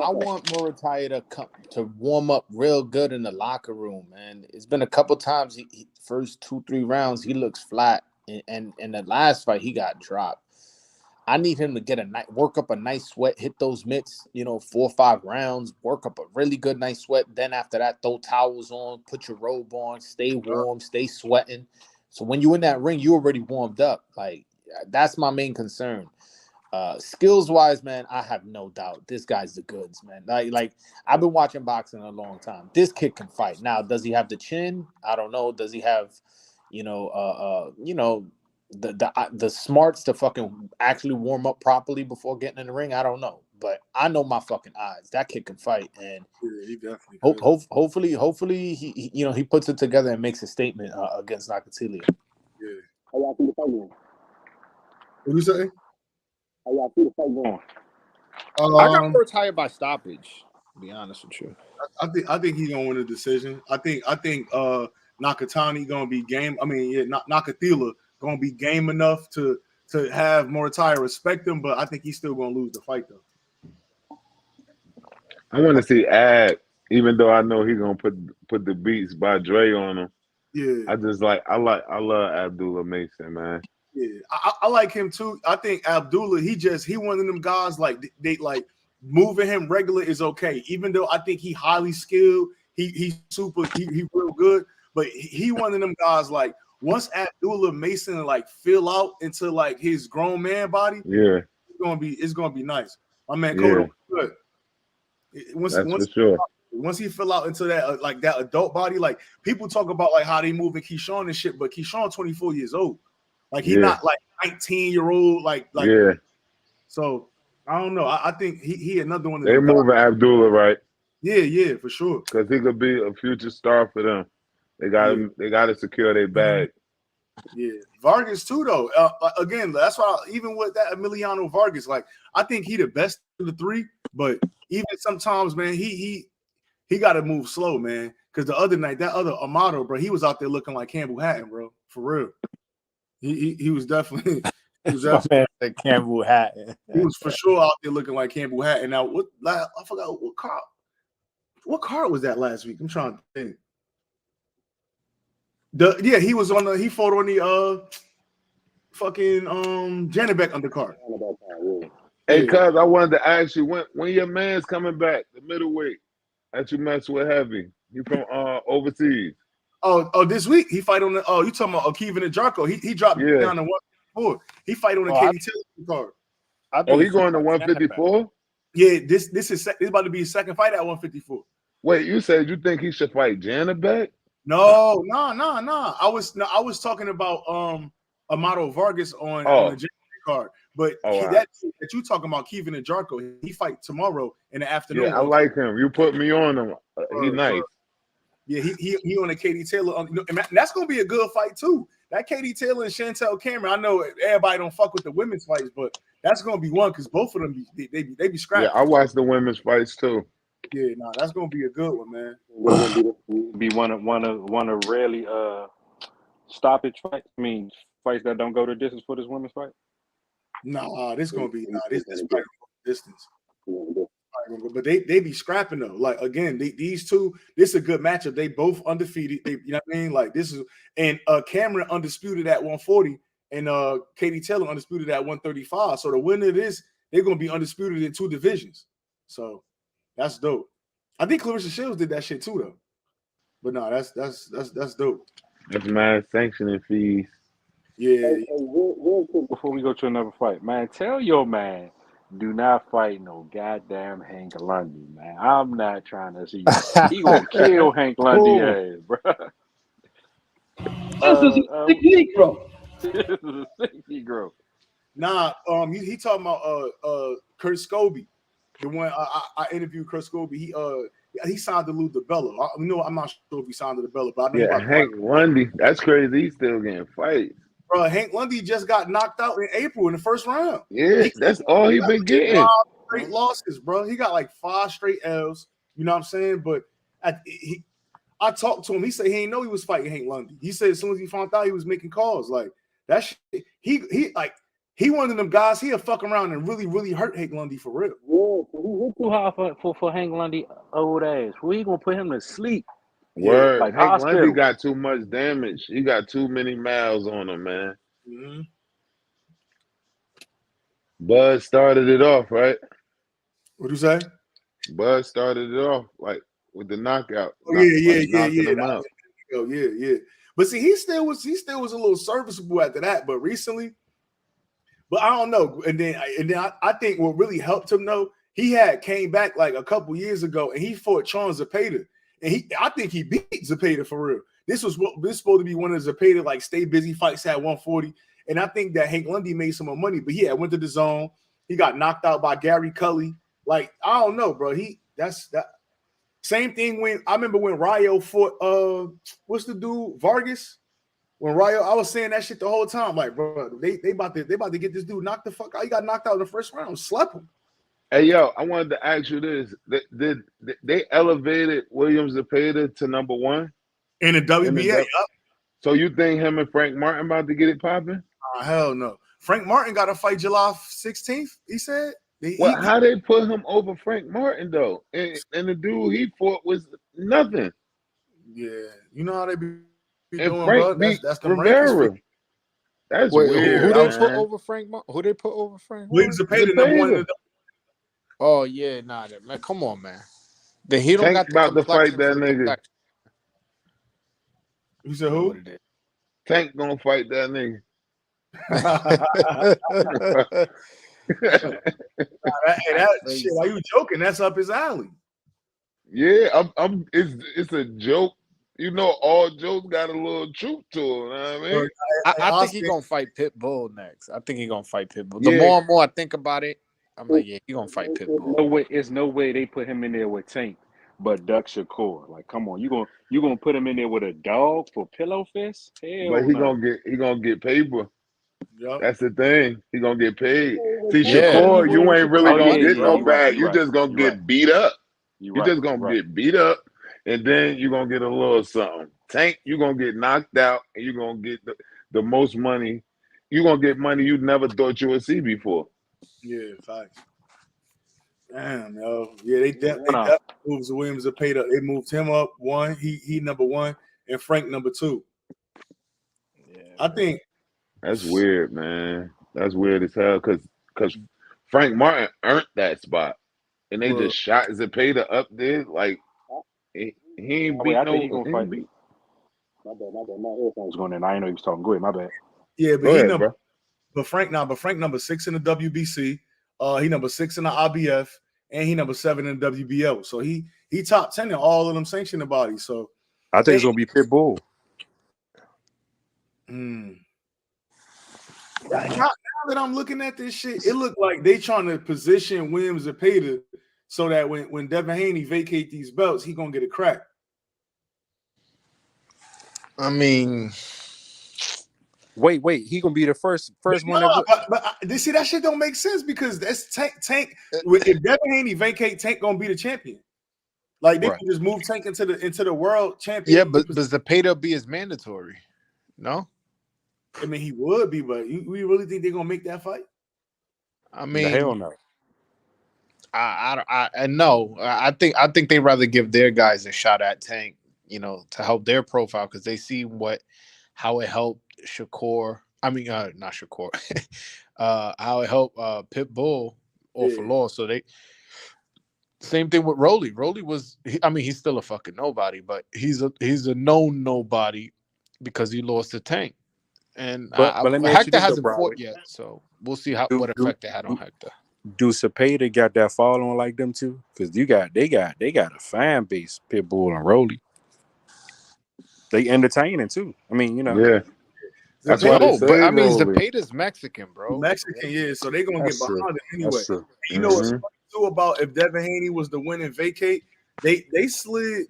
want Morataya to warm up real good in the locker room, man. It's been a couple times. He first 2-3 rounds he looks flat, and in the last fight he got dropped. I need him to work up a nice sweat, hit those mitts, 4 or 5 rounds, work up a really good nice sweat. Then after that, throw towels on, put your robe on, stay warm, stay sweating. So when you're in that ring, you already warmed up. Like that's my main concern. Skills wise, man, I have no doubt this guy's the goods, man. Like I've been watching boxing a long time. This kid can fight. Now, does he have the chin? I don't know. Does he have, the smarts to fucking actually warm up properly before getting in the ring? I don't know, but I know my fucking eyes. That kid can fight, and
he definitely
hopefully he puts it together and makes a statement against Nakatilia.
Yeah.
How y'all see the fight going?
What you say?
How y'all see the fight going?
I got retired by stoppage. To be honest with you,
I think he's gonna win a decision. I think Nakatani gonna be game. I mean, Nakatila gonna be game enough to have Morataya respect him, but I think he's still gonna lose the fight though.
I want to see Ad, even though I know he's gonna put the beats by Dre on him.
Yeah,
I love Abdullah Mason, man.
Yeah, I like him too. I think Abdullah, he one of them guys like they like moving him regular is okay. Even though I think he highly skilled, he's super, he real good, but he one of them guys like once Abdullah Mason like fill out into like his grown man body,
yeah,
it's gonna be nice. My man Cotto, good.
For sure.
Once he fill out into that like that adult body, like people talk about like how they moving Keyshawn and shit, but Keyshawn 24 years old. Like he's not like 19-year-old, like
yeah.
So I don't know. I think he another one.
They moving Abdullah right.
Yeah, for sure.
Because he could be a future star for them. They got to secure their bag.
Yeah, Vargas too though. Again, that's why even with that Emiliano Vargas, like I think he the best of the three. But even sometimes, man, he got to move slow, man. Because the other night, that other Amato, bro, he was out there looking like Campbell Hatton, bro, for real. He was definitely
Campbell Hatton.
He was for sure out there looking like Campbell Hatton. Now I forgot what card was that last week? I'm trying to think. He was on he fought on the fucking Janet Beck undercard.
Hey, cuz I wanted to ask you when your man's coming back, the middleweight that you mess with heavy. He from overseas.
Oh, this week he fight on the. Oh, you talking about Kevin and Jarko? He dropped down to 154. He fight on the Katie Taylor card.
He going to 154?
Yeah, this is about to be his second fight at 154.
Wait, you said you think he should fight Janet Beck?
No. I was talking about Amato Vargas on the Janet card. But that you talking about, Kevin and Jarko, he fight tomorrow in the afternoon.
Yeah, I like him. You put me on him. He nice.
Yeah, he on the Katie Taylor. And that's gonna be a good fight too. That Katie Taylor and Chantel Cameron. I know everybody don't fuck with the women's fights, but that's gonna be one because both of them they be scrapping.
Yeah, I watch the women's fights too.
Yeah, that's gonna be a good one, man.
Be one of rarely stoppage fights. I mean, fights that don't go the distance for this women's fight.
This gonna be this fight distance. But they be scrapping though. Like again, these two, this is a good matchup. They both undefeated. You know what I mean? Like this is and Cameron undisputed at 140 and Katie Taylor undisputed at 135. So the winner of this, they're gonna be undisputed in two divisions. So that's dope. I think Clarissa Shields did that shit too though. But no, that's dope.
That's mad sanctioning fees.
Yeah.
Real quick before we go to another fight, man, tell your man. Do not fight no goddamn Hank Lundy, man. I'm not trying to see. He gonna kill Hank Lundy ass, bro.
This is a sick Negro.
This is a sick Negro.
Nah, he talking about Kurt Scobie, the one I interviewed. Kurt Scobie, he signed to Lou DiBello. I'm not sure if he signed to DiBello, but I know
Hank Lundy. That's crazy. He's still getting fights.
Bro, Hank Lundy just got knocked out in April in the first round.
Yeah, that's all he been getting.
5 straight losses, bro. He got like 5 straight L's. You know what I'm saying? But I talked to him. He said he ain't know he was fighting Hank Lundy. He said as soon as he found out, he was making calls. Like that shit. He one of them guys. He'll fuck around and really, really hurt Hank Lundy for real.
Yeah, he hit too hard for Hank Lundy old ass. Where you gonna put him to sleep?
Word.
Like
Hank Lundy got too much damage. He got too many miles on him, man.
Mm-hmm.
Bud started it off, right?
What you say?
Bud started it off like with the knockout.
Oh, yeah. But see, he still was a little serviceable after that. But recently, I don't know. And then I think what really helped him though, he had came back like a couple years ago and he fought Sean Zepeda. And I think he beat Zepeda for real. This was supposed to be one of Zepeda like stay busy fights at 140. And I think that Hank Lundy made some more money, but he went to the zone. He got knocked out by Gary Cully. Like, I don't know, bro. That's that same thing when I remember when Rayo fought what's the dude? Vargas. When Rayo, I was saying that shit the whole time. Like, bro, they about to get this dude knocked the fuck out. He got knocked out in the first round, slept him.
Hey, yo, I wanted to ask you this. Did they elevated William Zepeda to number 1?
In the WBA,
So you think him and Frank Martin about to get it popping?
Hell no. Frank Martin got a fight July 16th, he said.
How they put him over Frank Martin, though? And the dude he fought was nothing.
Yeah. You know how they be
and
doing,
Frank
bro? That's the
Rivera. That's weird.
Who they put over Frank Martin? Who they put over Frank Martin?
William Zepeda, number 1 in the
Oh yeah, man. Come on, man. Then he don't got
about to fight that nigga.
You said who?
Tank gonna fight that nigga.
Shit, are you joking? That's up his alley.
Yeah, it's a joke. You know, all jokes got a little truth to them. You know what I mean?
I think he's gonna fight Pitbull next. The more and more I think about it, I'm like, yeah, he's gonna fight Pitbull.
There's no way they put him in there with Tank, but Duck Shakur. Like, come on, you gonna put him in there with a dog for pillow fist? Hell
but he gonna get paper. Yep. That's the thing. He gonna get paid. See, Shakur, you ain't really gonna get no bag. You just gonna get beat up. You just gonna get beat up, and then you gonna get a little something. Tank, you gonna get knocked out, and you gonna get the most money. You gonna get money you never thought you would see before.
Yeah, facts. Damn, yo. Yeah, they definitely moved William Zepeda. They moved him up 1. He number 1, and Frank number 2. Yeah, I think
that's weird, man. That's weird as hell because Frank Martin earned that spot, and they just shot Zepeda up there like he ain't beat no.
He gonna fight me. My bad. My headphones going in. I didn't know he was talking. Go ahead. My bad.
Yeah, but But Frank number 6 in the WBC. He number 6 in the IBF, and he number 7 in the WBO. So he top 10 in all of them sanctioned bodies. So
I think it's gonna be Pitbull.
Now that I'm looking at this shit, it looked like they trying to position Williams Zepeda so that when Devin Haney vacate these belts, he gonna get a crack.
I mean,
wait, he gonna be the first one.
But they see that shit don't make sense because that's Tank. If Devin Haney vacate, Tank gonna be the champion. Like they can just move Tank into the world champion.
Yeah, but Zepeda be as mandatory. No,
I mean he would be, but we really think they're gonna make that fight?
I mean,
hell no.
I know. I think they'd rather give their guys a shot at Tank, to help their profile because they see how it helped Shakur. I mean, not Shakur. How it helped Pitbull off a loss. So they. Same thing with Rolly. Rolly was, he's still a fucking nobody, but he's a known nobody because he lost to Tank. And
but let me
Hector hasn't fought yet, so we'll see what effect it had on Hector.
Do Zepeda got that following like them too? Because they got a fan base, Pitbull and Rolly. They entertaining too. I mean,
Yeah.
That's why Zepeda's Mexican, bro.
Mexican, yeah. So they're gonna get behind it anyway. You know what's funny too about if Devin Haney was the win and vacate, they slid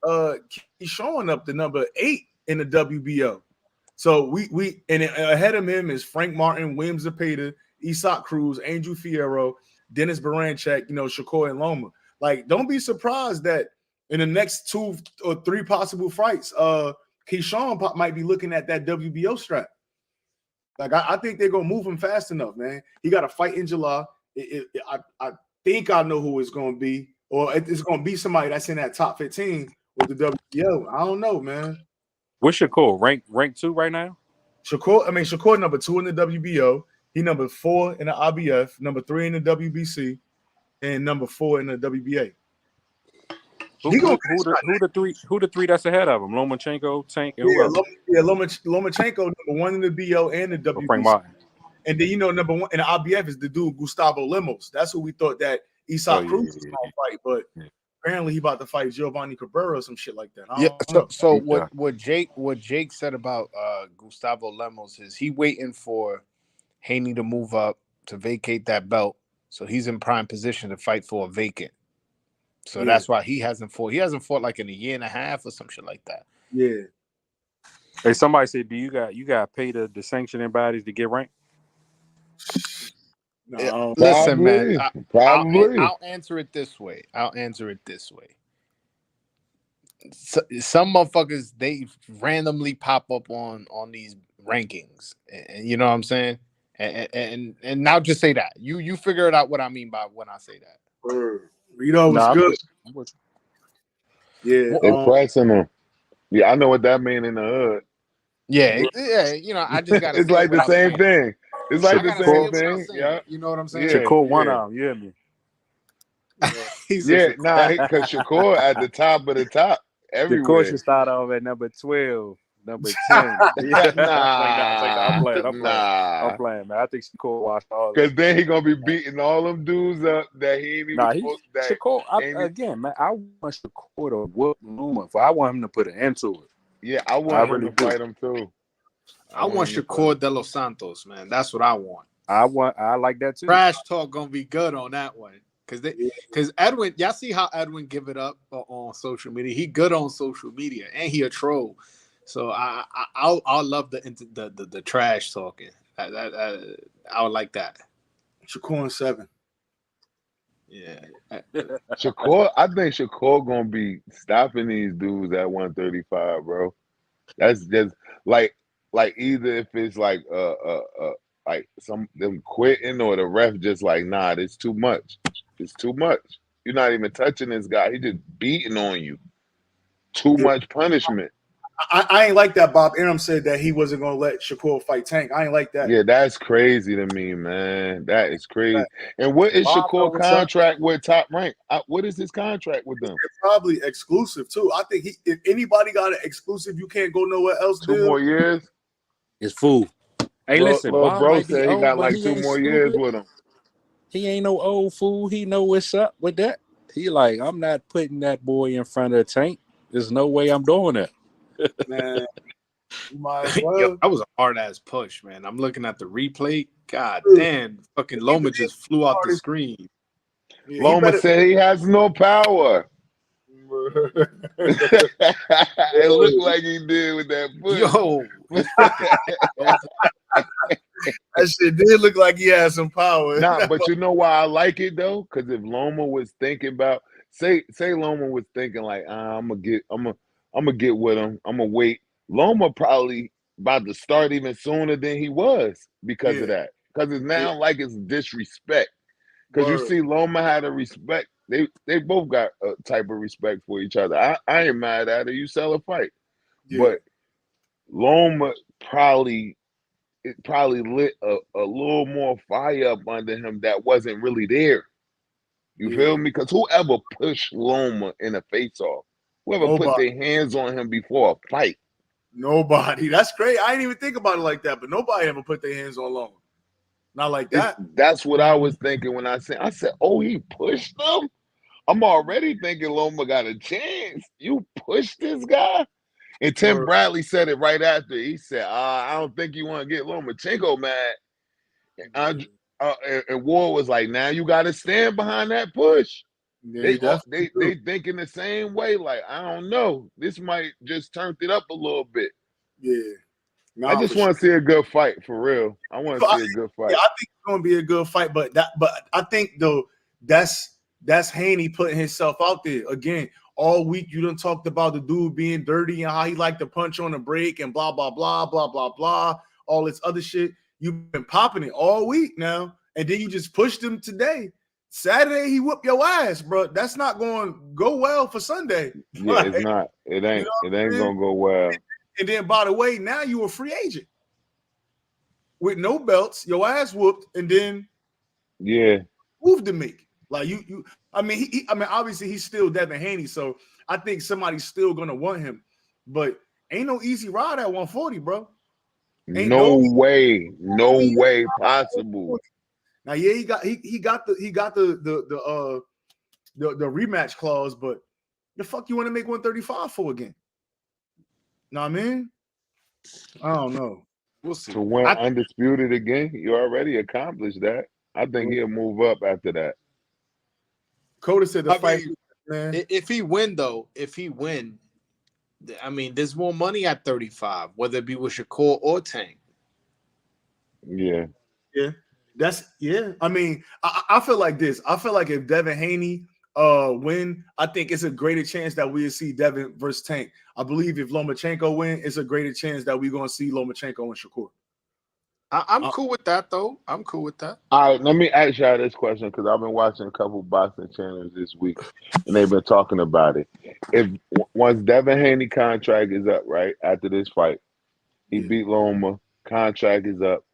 Keyshawn up to number 8 in the WBO. So we and ahead of him is Frank Martin, Williams Zepeda, Isak Cruz, Angel Fierro, Dennis Baranchak, Shakur and Loma. Like, don't be surprised that in the next 2 or 3 possible fights, Keyshawn might be looking at that WBO strap. Like, I think they're gonna move him fast enough, man. He got a fight in July. I think I know who it's gonna be, or it's gonna be somebody that's in that top 15 with the WBO. I don't know, man.
What's Shakur rank 2 right now?
Shakur number 2 in the WBO. He number 4 in the IBF, number 3 in the WBC, and number 4 in the WBA.
Who the three that's ahead of him? Lomachenko, Tank, and who else?
Lomachenko number 1 in the BO and the WBC.
Frank Martin.
And then number 1 in the IBF is the dude Gustavo Lemos. That's who we thought that Isak Cruz was gonna fight, but apparently he about to fight Giovanni Cabrera or some shit like that.
So what Jake said about Gustavo Lemos is he waiting for Haney to move up to vacate that belt, so he's in prime position to fight for a vacant. So that's why he hasn't fought. He hasn't fought like in a year and a half or some shit like that.
Yeah.
Hey, somebody said, do you got to pay the sanctioning bodies to get ranked?
No.
Listen, man.
Probably.
I'll answer it this way. Some motherfuckers, they randomly pop up on these rankings, and you know what I'm saying. And now just say that you figure it out what I mean by when I say that.
Rito was good. Yeah,
they're pressing him. Yeah, I know what that mean in the hood.
Yeah, I just got.
It's like the same thing. It's like the same thing. Yeah,
you know what I'm saying.
Shakur one arm. You hear me?
Because Shakur at the top of the top everywhere.
Shakur should start off at number 12. Number 10. I'm playing, man. I think Shakur watched all.
Because then he gonna be beating all them dudes up that he ain't even supposed to.
Shakur, man, I want Shakur to whoop Loma. I want him to put an end to it.
Yeah, I want him to fight him too.
I want Shakur de los Santos, man. That's what I want.
I like that too.
Trash talk gonna be good on that one. Because Edwin, y'all see how Edwin give it up on social media. He good on social media, and he a troll. So I'll love the trash talking. I would like that.
Shakur 7.
Yeah.
Shakur, I think Shakur gonna be stopping these dudes at 135, bro. That's just like either if it's like some them quitting or the ref just like, nah, it's too much. It's too much. You're not even touching this guy. He just beating on you. Too much punishment.
I ain't like that. Bob Arum said that he wasn't gonna let Shakur fight Tank. I ain't like that.
Yeah, that's crazy to me, man. That is crazy. And what is Shakur contract with Top Rank? What is his contract with them?
It's probably exclusive too. I think if anybody got an exclusive, you can't go nowhere else.
2 more years.
It's fool. Hey, listen,
Bob bro said he got like 2 more years with him.
He ain't no old fool. He know what's up with that. He like, I'm not putting that boy in front of the Tank. There's no way I'm doing that.
Man, You might as
Yo,
well.
that was a hard ass push, man. I'm looking at the replay. God
Dude,
damn, fucking Loma just flew out the screen.
Yeah, he
Loma
better.
said he has no power. It looked like he did with that push.
Yo, his fucking
That shit did look like he had some power.
Nah, but you know why I like it though? Because if Loma was thinking about, say Loma was thinking like, I'm gonna get with him. I'm gonna wait. Loma probably about to start even sooner than he was because of that. Because it's now like it's disrespect. Because you see, Loma had a respect. They both got a type of respect for each other. I ain't mad at it. You sell a fight, but Loma probably lit a little more fire up under him that wasn't really there. You feel me? Because whoever pushed Loma in a face-off, whoever put their hands on him before a fight.
Nobody. That's great. I didn't even think about it like that, but nobody ever put their hands on Loma. Not like that.
That's what I was thinking when I said, oh, he pushed him? I'm already thinking Loma got a chance. You pushed this guy? And Tim Bradley said it right after. He said, I don't think you want to get Lomachenko mad. And Ward was like, now you got to stand behind that push. They thinking the same way. Like, I don't know. This might just turn it up a little bit.
Yeah. Nah,
I just want to see a good fight, for real. I want to see a good fight.
Yeah, I think it's going to be a good fight, but I think, though, that's Haney putting himself out there. Again, all week you done talked about the dude being dirty and how he liked to punch on the break and blah, blah, blah, blah, blah, blah, all this other shit. You've been popping it all week now, and then you just pushed him today. Saturday, he whooped your ass, bro. That's not going to go well for Sunday.
Yeah, like, it's not. It ain't. It ain't going to go well.
And then, by the way, now you a free agent with no belts, your ass whooped, and then moved to make. Like you. I mean, obviously he's still Devin Haney, so I think somebody's still gonna want him. But ain't no easy ride at 140, bro.
No way possible.
Now, yeah, he got the rematch clause, but the fuck you want to make 135 for again? Know what I mean? I don't know.
We'll see.
To win undisputed again, you already accomplished that. I think he'll move up after that.
Coda said the fight.
Man. If he win, I mean, there's more money at 35, whether it be with Shakur or Tank.
Yeah.
I mean, I feel like this. I feel like if Devin Haney win, I think it's a greater chance that we'll see Devin versus Tank. I believe if Lomachenko win, it's a greater chance that we're gonna see Lomachenko and Shakur.
I'm cool with that, though. I'm cool with that.
All right, let me ask y'all this question because I've been watching a couple boxing channels this week, and they've been talking about it. If once Devin Haney contract is up, right after this fight, he beat Loma, contract is up.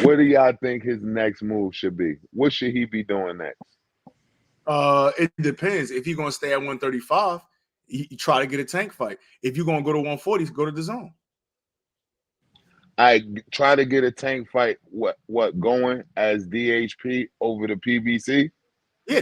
What do y'all think his next move should be? What should he be doing next?
It depends. If you're gonna stay at 135, you try to get a Tank fight. If you're gonna go to 140, go to the zone.
I try to get a Tank fight. What going as DHP over the PBC?
Yeah,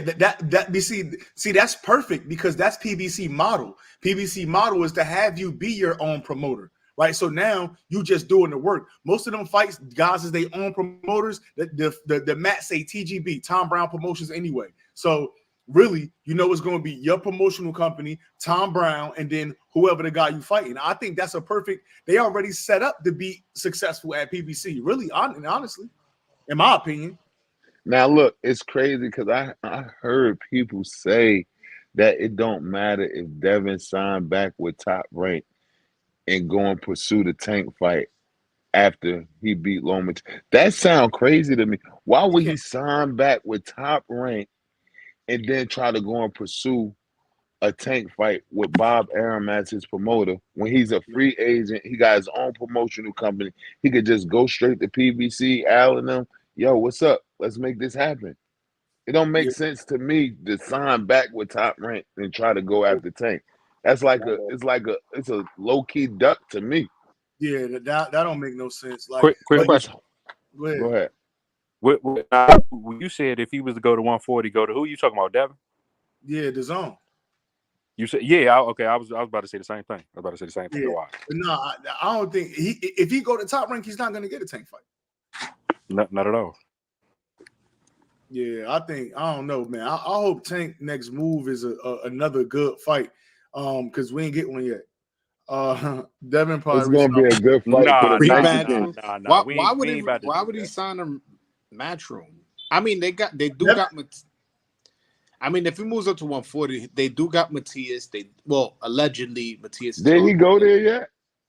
see that's perfect because that's PBC model. PBC model is to have you be your own promoter, right? So now you just doing the work. Most of them fights, guys, is their own promoters. The mat say TGB, Tom Brown Promotions anyway. So really, you know, it's going to be your promotional company, Tom Brown, and then whoever the guy you fighting. I think that's a perfect. They already set up to be successful at PBC. Really, honestly, in my opinion.
Now look, it's crazy because I heard people say that it don't matter if Devin signed back with Top Rank and go and pursue the Tank fight after he beat Lomachenko. That sounds crazy to me. Why would he sign back with Top Rank and then try to go and pursue a Tank fight with Bob Arum as his promoter when he's a free agent? He got his own promotional company. He could just go straight to PBC, Al and them. Yo, what's up? Let's make this happen. It don't make sense to me to sign back with Top Rank and try to go after Tank. That's like it's a low key duck to me.
Yeah, that don't make no sense. Like,
quick question.
Go ahead.
Go ahead.
You said if he was to go to 140, go to who? You talking about, Devin?
Yeah, the zone.
You said, yeah, okay. I was about to say the same thing.
Yeah.
Why?
No, I don't think if he go to Top Rank, he's not going to get a Tank fight.
Not at all.
Yeah, I don't know, man. I hope Tank next move is another good fight, because we ain't get one yet. Devin probably
It's gonna be a good fight.
Nah.
Why would he sign a Matchroom? I mean, they do got. I mean, if he moves up to 140, they do got Matias. Allegedly Matias.
Did he go there yet?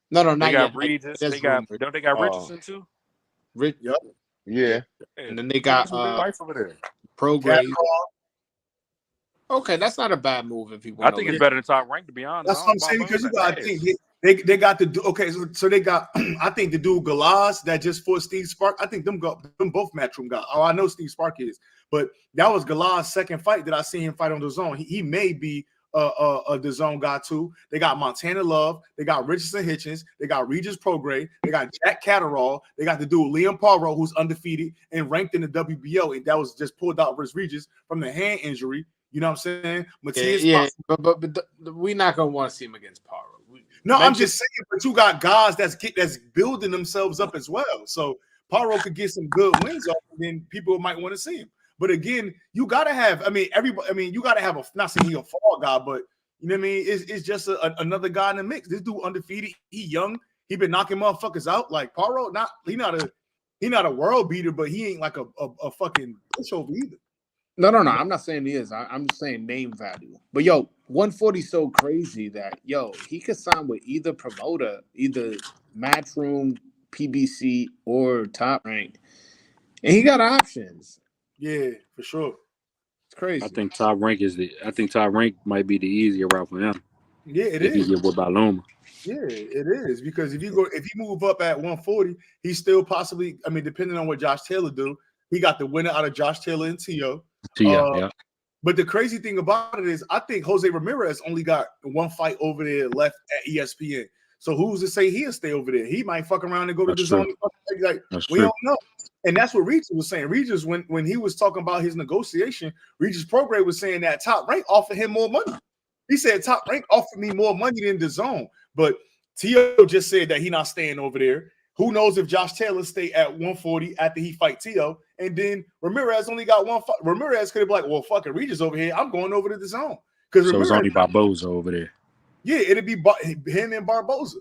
No,
They
not
got
yet.
Regis.
That's
They got
Oh.
Richardson too.
Yep.
Yeah.
And then they got
fights over there.
Prograde. Okay, that's not a bad move if he went.
I think it's better than Top Rank, to be honest.
That's what I'm saying, because you got to think they got the okay. So they got I think the dude Galaz that just fought Steve Spark. I think them both Matchroom got. Oh, I know Steve Spark is, but that was Galaz's second fight that I seen him fight on the zone. He may be the zone guy too. They got Montana Love, they got Richardson Hitchens, they got Regis Prograde, they got Jack Catterall, they got the dude Liam Poirot, who's undefeated and ranked in the WBO, and that was just pulled out versus Regis from the hand injury. You know what I'm saying? Matias,
but we're not gonna want to see him against Poirot.
I'm just saying, but you got guys that's building themselves up as well. So Poirot could get some good wins off, and then people might want to see him. But again, you gotta have. You gotta have not saying he a fall guy, but you know what I mean. It's just another guy in the mix. This dude undefeated. He young. He been knocking motherfuckers out. Like Poirot, he not a world beater, but he ain't like a fucking pushover either.
No. I'm not saying he is. I'm just saying name value. But 140 so crazy that he could sign with either promoter, either Matchroom, PBC, or Top Rank, and he got options.
Yeah, for sure.
It's crazy.
I think Top Rank might be the easier route for him.
Yeah, it
if
is.
he get whipped by Loma.
Yeah, it is, because if you move up at 140, he's still possibly. I mean, depending on what Josh Taylor do, he got the winner out of Josh Taylor and T.O.
Yeah.
But the crazy thing about it is, I think Jose Ramirez only got one fight over there left at ESPN. So who's to say he'll stay over there? He might fuck around and go to the zone. Like, we don't know. And that's what Regis was saying. Regis, when he was talking about his negotiation, Regis Prograde was saying that Top Rank offered him more money. He said Top Rank offered me more money than the zone. But T.O. just said that he not staying over there. Who knows if Josh Taylor stay at 140 after he fight T.O. And then Ramirez only got one fight. Ramirez could have been like, well, fucking Regis over here. I'm going over to the zone.
So Ramirez, it's only Barboza over there.
Yeah, it'd be him and Barboza.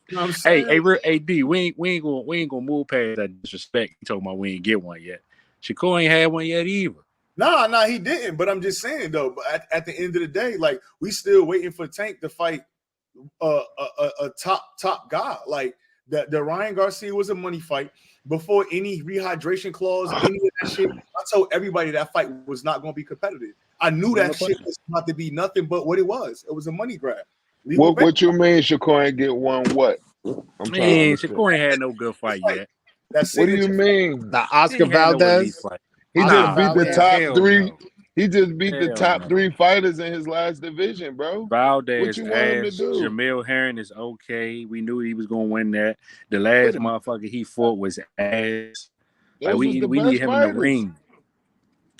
You know
hey, D, we ain't gonna move past that disrespect. He told me we ain't get one yet. Shakur ain't had one yet either.
Nah, he didn't. But I'm just saying though. But at the end of the day, like, we still waiting for Tank to fight a top guy. Like the Ryan Garcia was a money fight before any rehydration clause, any of that shit. I told everybody that fight was not going to be competitive. I knew that shit was not to be nothing but what it was. It was a money grab.
What you mean Shakur ain't get one? What?
Man, Shakur ain't had no good fight yet.
That's
what do you mean?
The Oscar Valdez.
He just beat the top three. He just beat the top three fighters in his last division, bro.
Valdez,
what you want him to do?
Jamil Herring is okay. We knew he was going to win that. The last motherfucker he fought was ass. Like, we need him in the ring.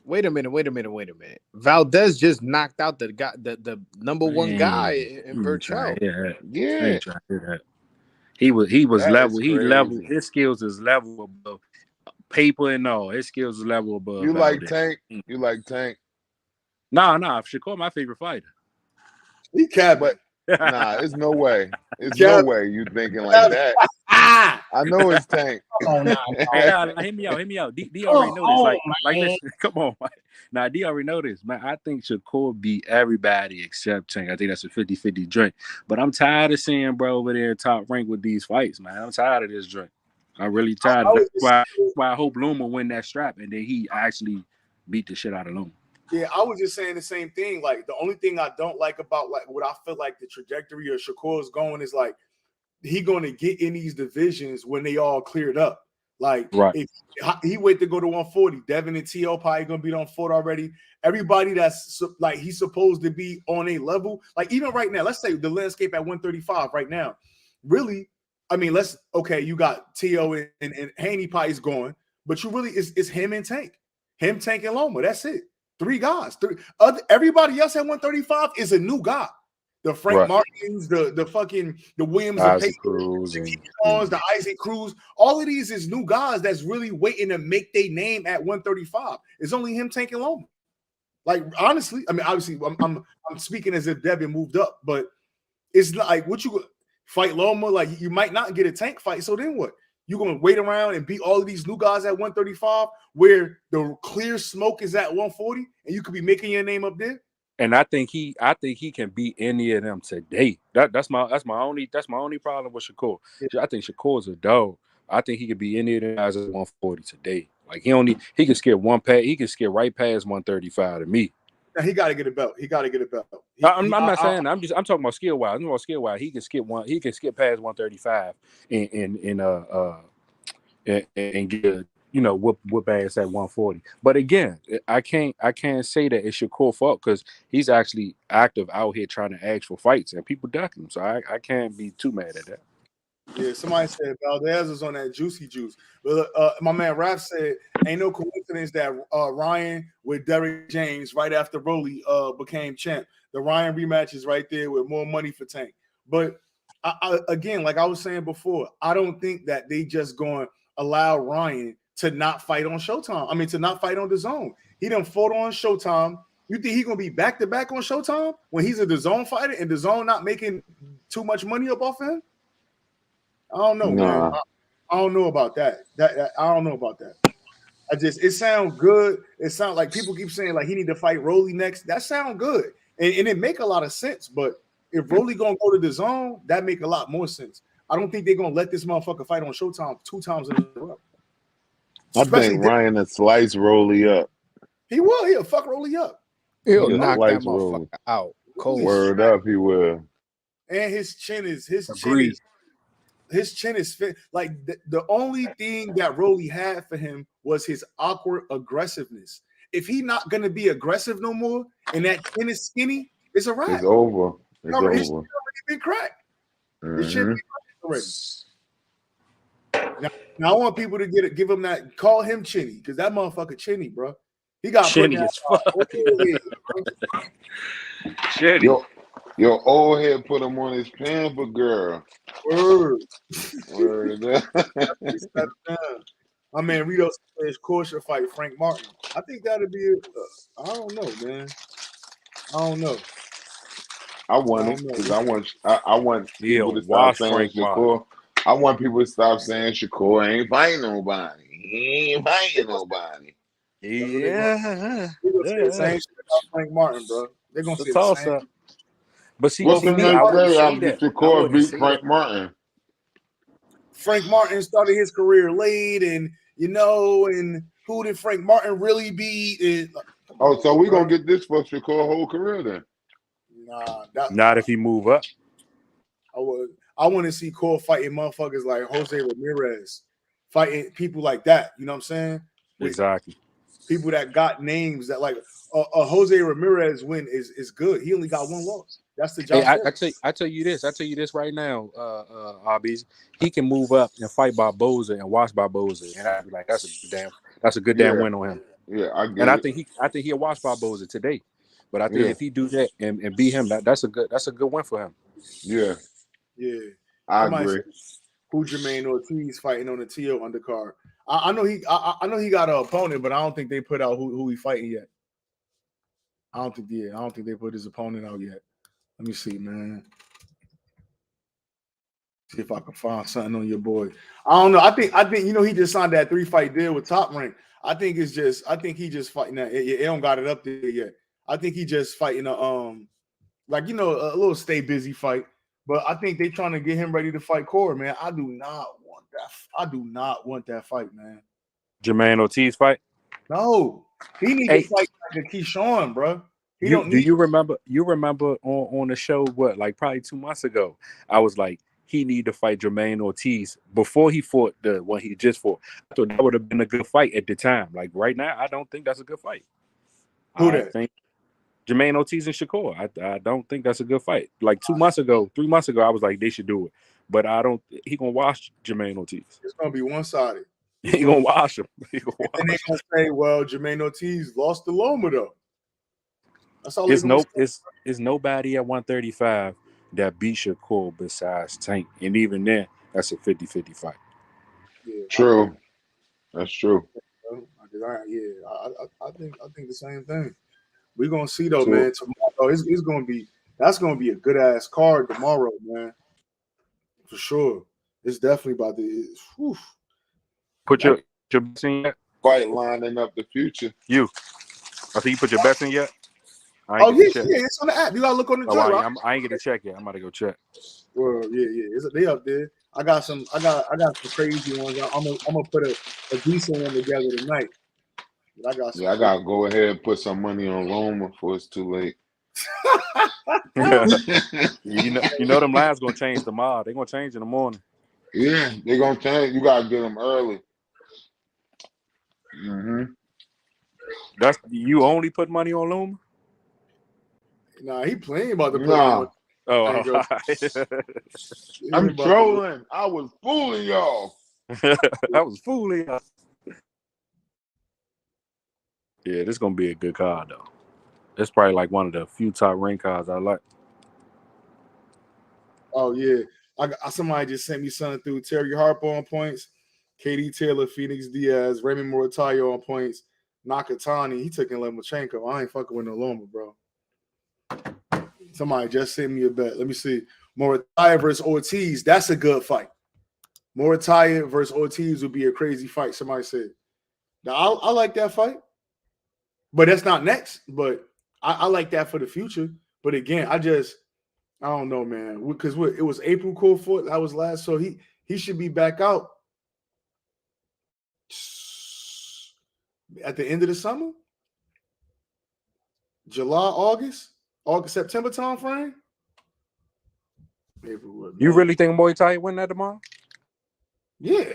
Wait a minute. Valdez just knocked out the guy, the number one guy in Burchell.
Yeah.
He was level. He level. His skills is level above paper and all. His skills is level above.
You
Valdez.
like Tank? You like Tank?
Nah. Shakur, my favorite fighter.
He can't.
But nah, it's no way. It's no way you thinking like that. I know it's Tank.
Oh, nah. Hey, hear me out. D already know this. Like listen, come on, man. Nah, D already know this, man. I think Shakur beat everybody except Tank. I think that's a 50-50 drink. But I'm tired of seeing bro over there Top Rank with these fights, man. I'm tired of this drink. I'm really tired. That's why I hope Loma win that strap and then he actually beat the shit out of Loma.
Yeah, I was just saying the same thing. Like, the only thing I don't like about, like, what I feel like the trajectory of Shakur is going is, like, he going to get in these divisions when they all cleared up. Like, if he wait to go to 140, Devin and T.O. probably going to be on 4 already. Everybody that's, like, he's supposed to be on a level. Like, even right now, let's say the landscape at 135 right now. Really, I mean, you got T.O. and Haney probably is going. But you really, it's him and Tank. Him, Tank, and Loma. That's it. 3 guys. Everybody else at 135 is a new guy. The Frank Martins, the Williams,
Isaac
the
Cruz,
the Isaac Cruz. All of these is new guys that's really waiting to make their name at 135. It's only him tanking Loma. Like honestly, I mean, obviously, I'm speaking as if Devin moved up, but it's not like what you fight Loma. Like you might not get a tank fight. So then what? You're gonna wait around and beat all of these new guys at 135, where the clear smoke is at 140, and you could be making your name up there.
And I think he can beat any of them today. That's my only problem with Shakur. I think Shakur's a dog. I think he could beat any of them guys at 140 today. Like he can skip one pass. He can skip right past 135 to me.
Now he got to get a belt.
I'm not saying. I'm talking about skill wise. I'm talking about skill wise. He can skip one. He can skip past 135 and get whoop ass at 140. But again, I can't say that it's Shakur's fault because he's actually active out here trying to ask for fights and people duck him. So I can't be too mad at that.
Yeah, somebody said Valdez was on that juicy juice. But my man Raph said, ain't no coincidence that Ryan with Derrick James right after Rolly became champ. The Ryan rematch is right there with more money for Tank. But I again, like I was saying before, I don't think that they just going to allow Ryan to not fight on Showtime. I mean, to not fight on DAZN. He done fought on Showtime. You think he's going to be back-to-back on Showtime when he's a DAZN fighter and DAZN not making too much money up off him? I don't know, man. I don't know about that. I don't know about that. It sounds good. It sounds like people keep saying like he need to fight Rolly next. That sounds good. And it make a lot of sense. But if Rolly gonna go to DAZN, that make a lot more sense. I don't think they're gonna let this motherfucker fight on Showtime 2 times in a row.
I think Ryan will slice Rolly up.
He will. He'll fuck Rolly up.
He'll knock that motherfucker out. Cold.
Word up, he will.
And his chin is fit. Like the only thing that Rolly had for him was his awkward aggressiveness. If he not gonna be aggressive no more, and that chin is skinny, it's a wrap.
It's over.
It's already been cracked. It should be already. Now I want people to give him that. Call him Chinny because that motherfucker Chinny, bro. He got
Chinny as fuck. Chinny.
Your old head put him on his pamper, girl.
Word.
Word.
My man Rito says Course fight Frank Martin. I think that'd be. I don't know, man. I don't know.
I want it because I want people to stop saying Shakur. I want people to stop saying Shakur ain't fighting nobody. He ain't fighting nobody.
Yeah.
Say the same shit about Frank Martin, bro. They're gonna say the same.
But see,
what's the next day after Shakur beat Frank Martin?
Frank Martin started his career late, and and who did Frank Martin really beat?
So we're gonna get this for Shakur's whole career then?
Nah,
not if he move up.
I want to see Cole fighting motherfuckers like Jose Ramirez, fighting people like that. You know what I'm saying?
Exactly.
People that got names that like a Jose Ramirez win is good. He only got 1 loss. That's the job.
Hey, I tell you this right now, Hobbies. He can move up and fight Barboza and watch Barboza, and I'd be like, that's a good damn win on him.
Yeah,
I think he'll watch Barboza today. But I think if he do that and beat him, that's a good win for him.
Yeah.
Yeah.
I agree.
Who Jermaine Ortiz fighting on the TO undercard. I know he got an opponent, but I don't think they put out who he fighting yet. I don't think they put his opponent out yet. Let me see, man. See if I can find something on your boy. I don't know. I think he just signed that 3-fight deal with Top Rank. I think he just fighting that. It don't got it up there yet. I think he just fighting a little stay busy fight. But I think they trying to get him ready to fight Core, man. I do not want that. I do not want that fight, man.
Jermaine Ortiz fight?
No, he needs to fight like a Keyshawn, bro. You
remember on the show probably 2 months ago? I was like, he need to fight Jermaine Ortiz before he fought the one he just fought. I thought that would have been a good fight at the time. Like right now, I don't think that's a good fight. I think Jermaine Ortiz and Shakur. I don't think that's a good fight. Like 3 months ago, I was like, they should do it. But he gonna wash Jermaine Ortiz.
It's gonna be one-sided.
He gonna wash him.
And they gonna say, well, Jermaine Ortiz lost to Loma though. That's all they're
It's
gonna
no,
say.
it's nobody at 135 that beat Shakur besides Tank, and even then, that's a 50-50 fight.
Yeah,
True. That's true.
I think the same thing. We're gonna see though,
So
man. Tomorrow, it's gonna be that's gonna be a good ass card tomorrow, man, for sure. It's definitely about to. Whew.
Put your bets in yet?
fight lining up the future.
You. I think you put your bets in yet? I ain't
Oh
get
yeah,
to check.
yeah, it's on the app. You gotta look on the
Oh,
joint,
wow,
right?
yeah, I ain't get to check yet. I'm about to go check.
Well, yeah. They up there. I got some crazy ones. I'm gonna put a decent one together tonight. But I got some
Yeah, I gotta go ahead and put some money on Loma before it's too late.
you know them lines gonna change tomorrow. They're gonna change in the morning.
Yeah, they're gonna change. You gotta get them early. Mm-hmm.
That's you only put money on Luma?
Nah, he playing about to put on
Nah,
one.
Oh,
I'm trolling. I was fooling y'all.
that was fooling. Yeah, this gonna be a good card though. It's probably like one of the few top rank cards I like.
Oh yeah, somebody just sent me something through. Terry Harper on points, KD Taylor, Phoenix Diaz, Raymond Moratayo on points, Nakatani. He took in Lomachenko. I ain't fucking with no Loma, bro. Somebody just sent me a bet. Let me see. Moratayo versus Ortiz. That's a good fight. Moratayo versus Ortiz would be a crazy fight. Somebody said. Now I like that fight, but that's not next. But I like that for the future. But again, I don't know, man, because it was April Cool Foot. That was last, so he should be back out at the end of the summer, July, August, September time frame.
You really think Muay Thai win that tomorrow?
Yeah.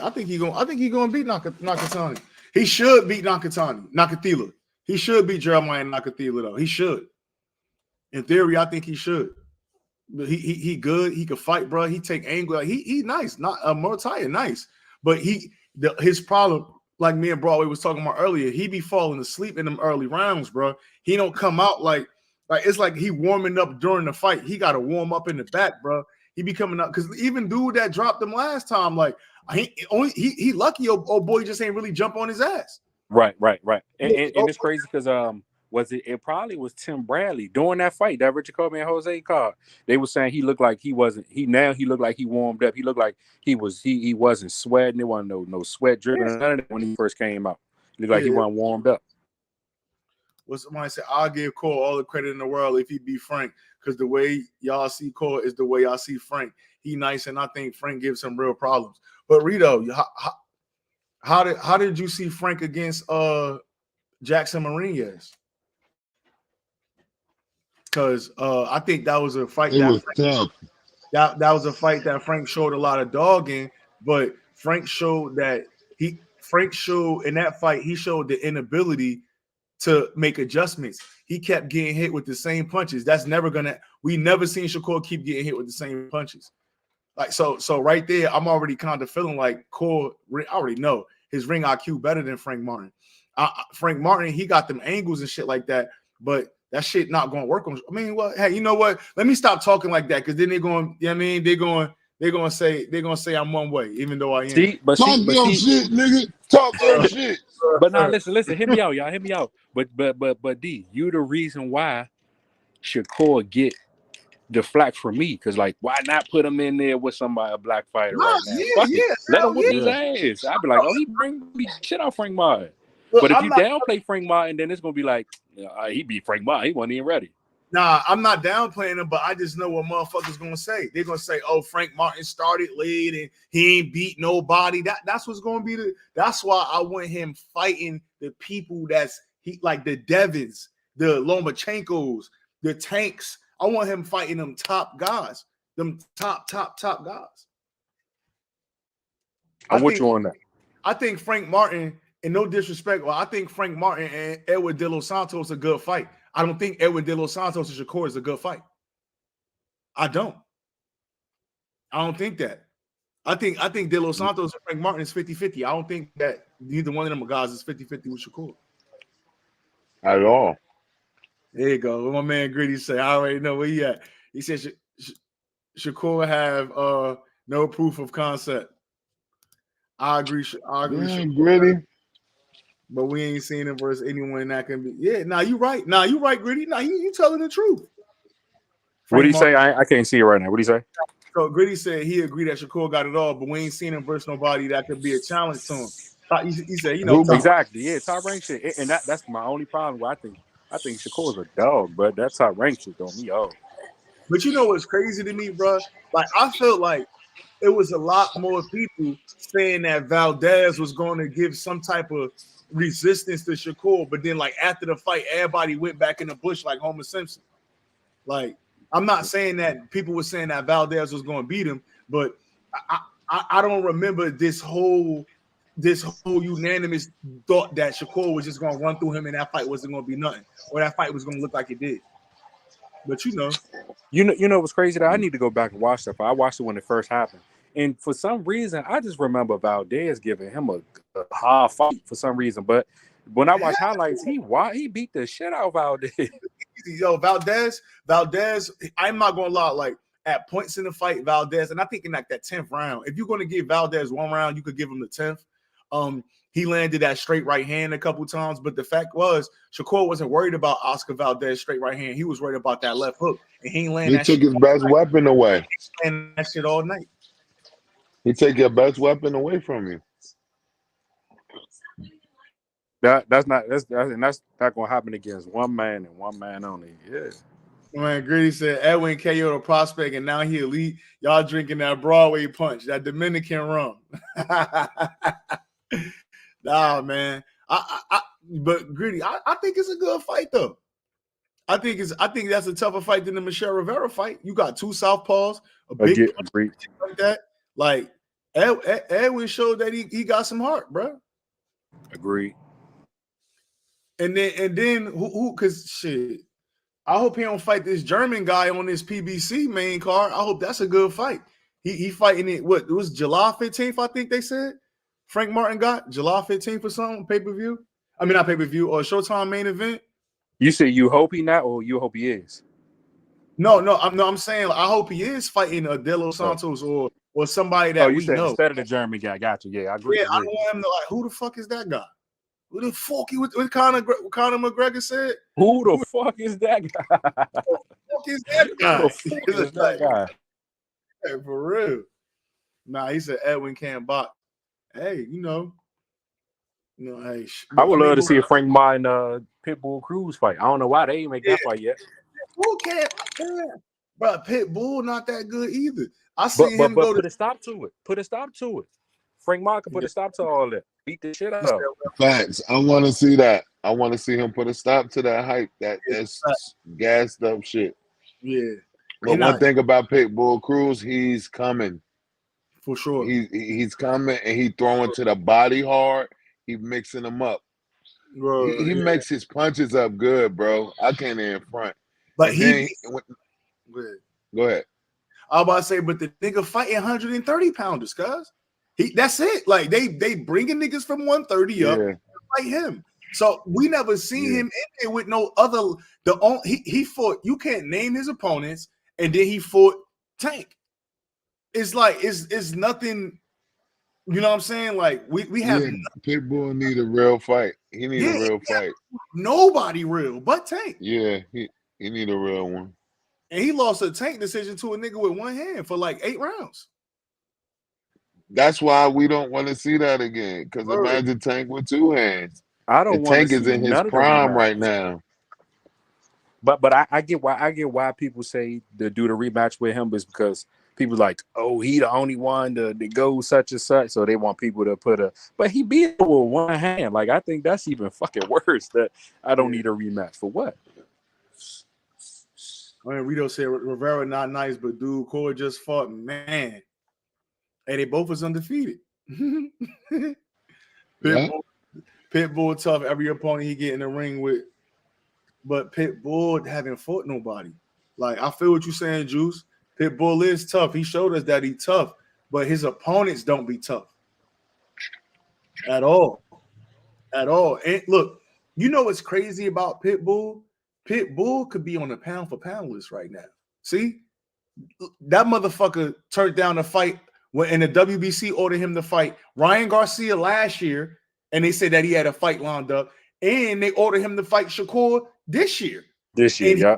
I think he gonna beat Nakatani. He should beat Nakathila. He should beat Jeremiah Nakathila though. He should. In theory, I think he should. But he good. He can fight, bro. He take angle. He nice. Not Moratayo nice, but his problem, like me and Broadway was talking about earlier, he be falling asleep in them early rounds, bro. He don't come out like it's like he warming up during the fight. He got to warm up in the back, bro. He be coming up because even dude that dropped him last time, like he lucky old boy just ain't really jump on his ass.
Right. And it's crazy because it probably was Tim Bradley during that fight, that Richard Kobe and Jose card. They were saying he looked like he wasn't. He looked like he warmed up. He looked like he wasn't sweating. There wasn't no sweat dripping or none of that when he first came out. He looked like he wasn't warmed up.
Well, somebody said I'll give Cole all the credit in the world if he beat Frank, because the way y'all see Cole is the way y'all see Frank. He nice, and I think Frank gives him real problems. But Rito, how did you see Frank against Jackson Marinez? Because I think that was a fight
It was tough.
that was a fight that Frank showed a lot of dog in, but Frank showed in that fight, he showed the inability to make adjustments. He kept getting hit with the same punches. That's we never seen Shakur keep getting hit with the same punches. Like so right there, I'm already kind of feeling like Core. I already know his ring IQ better than Frank Martin. Frank Martin, he got them angles and shit like that, but that shit not going to work on. I mean, well, hey, you know what? Let me stop talking like that because then they're going. You know what I mean, they're going to say I'm one way, even though I am.
Talk your shit, nigga. Talk your shit.
But now listen, hit me out, y'all. Hit me out. But D, you the reason why Shakur get the flack from me, because like, why not put him in there with a black fighter right now? Let him whip his ass. I'd be like, oh, he bring shit out Frank Martin. But if you downplay Frank Martin, then it's gonna be like, he beat Frank Martin. He wasn't even ready.
Nah, I'm not downplaying him, but I just know what motherfuckers gonna say. They're gonna say, "Oh, Frank Martin started late and he ain't beat nobody." That's what's gonna be that's why I want him fighting the people like the Devins, the Lomachenkos, the Tanks. I want him fighting them top guys, them top guys.
I'm with you on that.
I think Frank Martin, and no disrespect, I think Frank Martin and Edward De Los Santos a good fight. I don't think Edwin De Los Santos and Shakur is a good fight. I don't think that. I think De Los Santos and Frank Martin is 50-50. I don't think that neither one of them guys is 50-50 with Shakur.
At all.
There you go. What my man Gritty say, I already know where he at. He said Shakur have no proof of concept. I agree.
Yeah, Gritty.
But we ain't seen him versus anyone that can be. Yeah, nah, you right. Nah, you right, Gritty. Nah, you telling the truth.
What do you say? I can't see it right now. What do you say?
So Gritty said he agreed that Shakur got it all, but we ain't seen him versus nobody that could be a challenge to him. He said, you know,
exactly. Yeah, top rank shit, and that's my only problem. Where I think Shakur's a dog, but that top rank shit don't me off.
But you know what's crazy to me, bro? Like I felt like it was a lot more people saying that Valdez was going to give some type of resistance to Shakur, but then like after the fight, everybody went back in the bush like Homer Simpson. Like I'm not saying that people were saying that Valdez was going to beat him, but I don't remember this whole unanimous thought that Shakur was just going to run through him and that fight wasn't going to be nothing, or that fight was going to look like it did. But you know
what's crazy? That I need to go back and watch that fight. I watched it when it first happened, and for some reason, I just remember Valdez giving him a hard fight for some reason. But when I watch highlights, he beat the shit out of Valdez.
Yo, Valdez, I'm not gonna lie, like at points in the fight, Valdez, and I think in like that 10th round, if you're gonna give Valdez one round, you could give him the 10th. He landed that straight right hand a couple times, but the fact was Shakur wasn't worried about Oscar Valdez straight right hand. He was worried about that left hook, and he ain't landed that
shit. He took his best weapon away.
And that shit all night.
He take your best weapon away from you.
That's not gonna happen against one man and one man only. Yeah.
Man, Gritty said Edwin KO the prospect, and now he elite. Y'all drinking that Broadway punch, that Dominican rum. Nah, man. But Gritty, I think it's a good fight though. I think that's a tougher fight than the Michelle Rivera fight. You got two southpaws, a big punch like that. Like Edwin showed that he got some heart, bro.
Agreed.
And then who? Because shit, I hope he don't fight this German guy on this PBC main card. I hope that's a good fight. He fighting it. What it was July 15th? I think they said Frank Martin got July 15th or something pay-per-view. I mean not pay-per-view or Showtime main event.
You say you hope he not, or you hope he is?
No. I'm saying I hope he is fighting a De Los Santos or somebody that we know
instead of the German guy. Got you. Yeah, I agree.
Yeah, I don't want him to like. Who the fuck is that guy? Who the fuck what Conor McGregor said?
Who the fuck is that guy?
Who the fuck is that guy?
Who the fuck is that guy?
Hey, for real. Nah, he said Edwin can't box. Hey, hey.
I would love to see a Frank Martin Pitbull Cruz fight. I don't know why they ain't make that fight yet.
Who can't? Bro, Pitbull not that good either. I see him go
put a stop to it. Put a stop to it. Frank Martin can put a stop to all that. Beat the shit out.
Facts. I want to see that. I want to see him put a stop to that hype. That's gassed up shit.
Yeah.
But one thing about Pitbull Cruz, he's coming.
For sure.
He's coming and he throwing to the body hard. He mixing them up.
Bro,
he makes his punches up good, bro. I can't even front.
But
go ahead.
I was about to say, but the nigga fighting 130 pounders, cuz. That's it. Like they bringing niggas from 130 up to fight him. So we never seen him in there with no other. He fought. You can't name his opponents, and then he fought Tank. It's like it's nothing. You know what I'm saying? Like we have
Pitbull need a real fight. He need a real fight.
Nobody real but Tank.
Yeah, he need a real one.
And he lost a Tank decision to a nigga with one hand for like 8 rounds.
That's why we don't want to see that again. Because imagine Tank with 2 hands.
I don't want
Tank is in his prime right now.
But I get why people say to do the rematch with him is because people like, oh, he the only one to go such and such, so they want people to put but he beat him with one hand. Like I think that's even fucking worse. That I don't need a rematch for what?
I mean, Rito said Rivera not nice, but dude, Corey just fought, man. And they both was undefeated. Pitbull tough every opponent he get in the ring with. But Pitbull haven't fought nobody. Like, I feel what you're saying, Juice. Pitbull is tough. He showed us that he's tough, but his opponents don't be tough. At all. And look, you know what's crazy about Pitbull? Pitbull could be on the pound for pound list right now. See, that motherfucker turned down the fight when the WBC ordered him to fight Ryan Garcia last year, and they said that he had a fight lined up, and they ordered him to fight Shakur this year.
Yeah.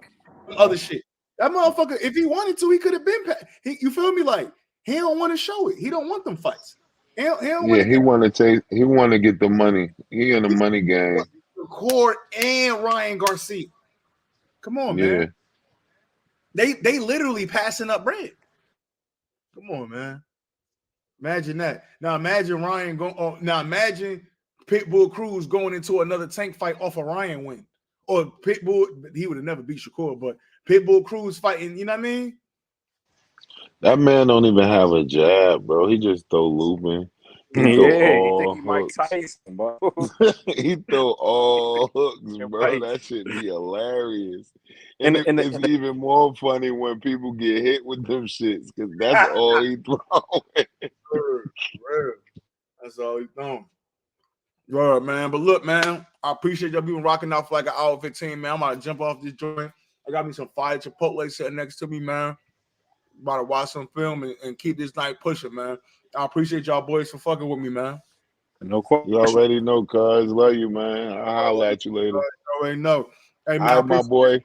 Other shit. That motherfucker, if he wanted to, he could have been. You feel me? Like he don't want to show it. He don't want them fights. He want
to get the money. He in the money game.
Shakur and Ryan Garcia. Come on, man. They literally passing up bread. Come on, man. Imagine that. Now imagine Ryan going. Oh, now imagine Pitbull Cruz going into another tank fight off a Ryan win, or Pitbull. He would have never beat Shakur, but Pitbull Cruz fighting. You know what I mean?
That man don't even have a jab, bro. He just throw looping. He
think he Mike Tyson, bro.
He throw all hooks, bro. That shit be hilarious. And it's even more funny when people get hit with them shits, because that's all he throwing.
That's all he throwing. All right, man. But look, man, I appreciate y'all being rocking out for like an hour 15, man. I'm about to jump off this joint. I got me some fire Chipotle sitting next to me, man. About to watch some film and keep this night pushing, man. I appreciate y'all boys for fucking with me, man.
No question.
You already know, cuz. Love you, man. I'll holler at you later.
You already know. Hey, man.
All right, my boy.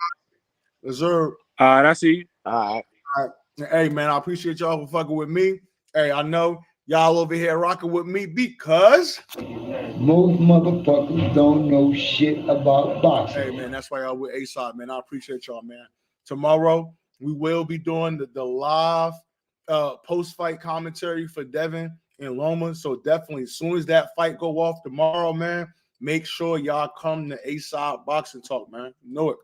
Deserve.
I see you.
All right.
Hey, man, I appreciate y'all for fucking with me. Hey, I know y'all over here rocking with me because
most motherfuckers don't know shit about boxing.
Hey, man, that's why y'all with ASOP, man. I appreciate y'all, man. Tomorrow, we will be doing the live post-fight commentary for Devin and Loma. So definitely, as soon as that fight go off tomorrow, man, make sure y'all come to ASOP Boxing Talk, man. You know it.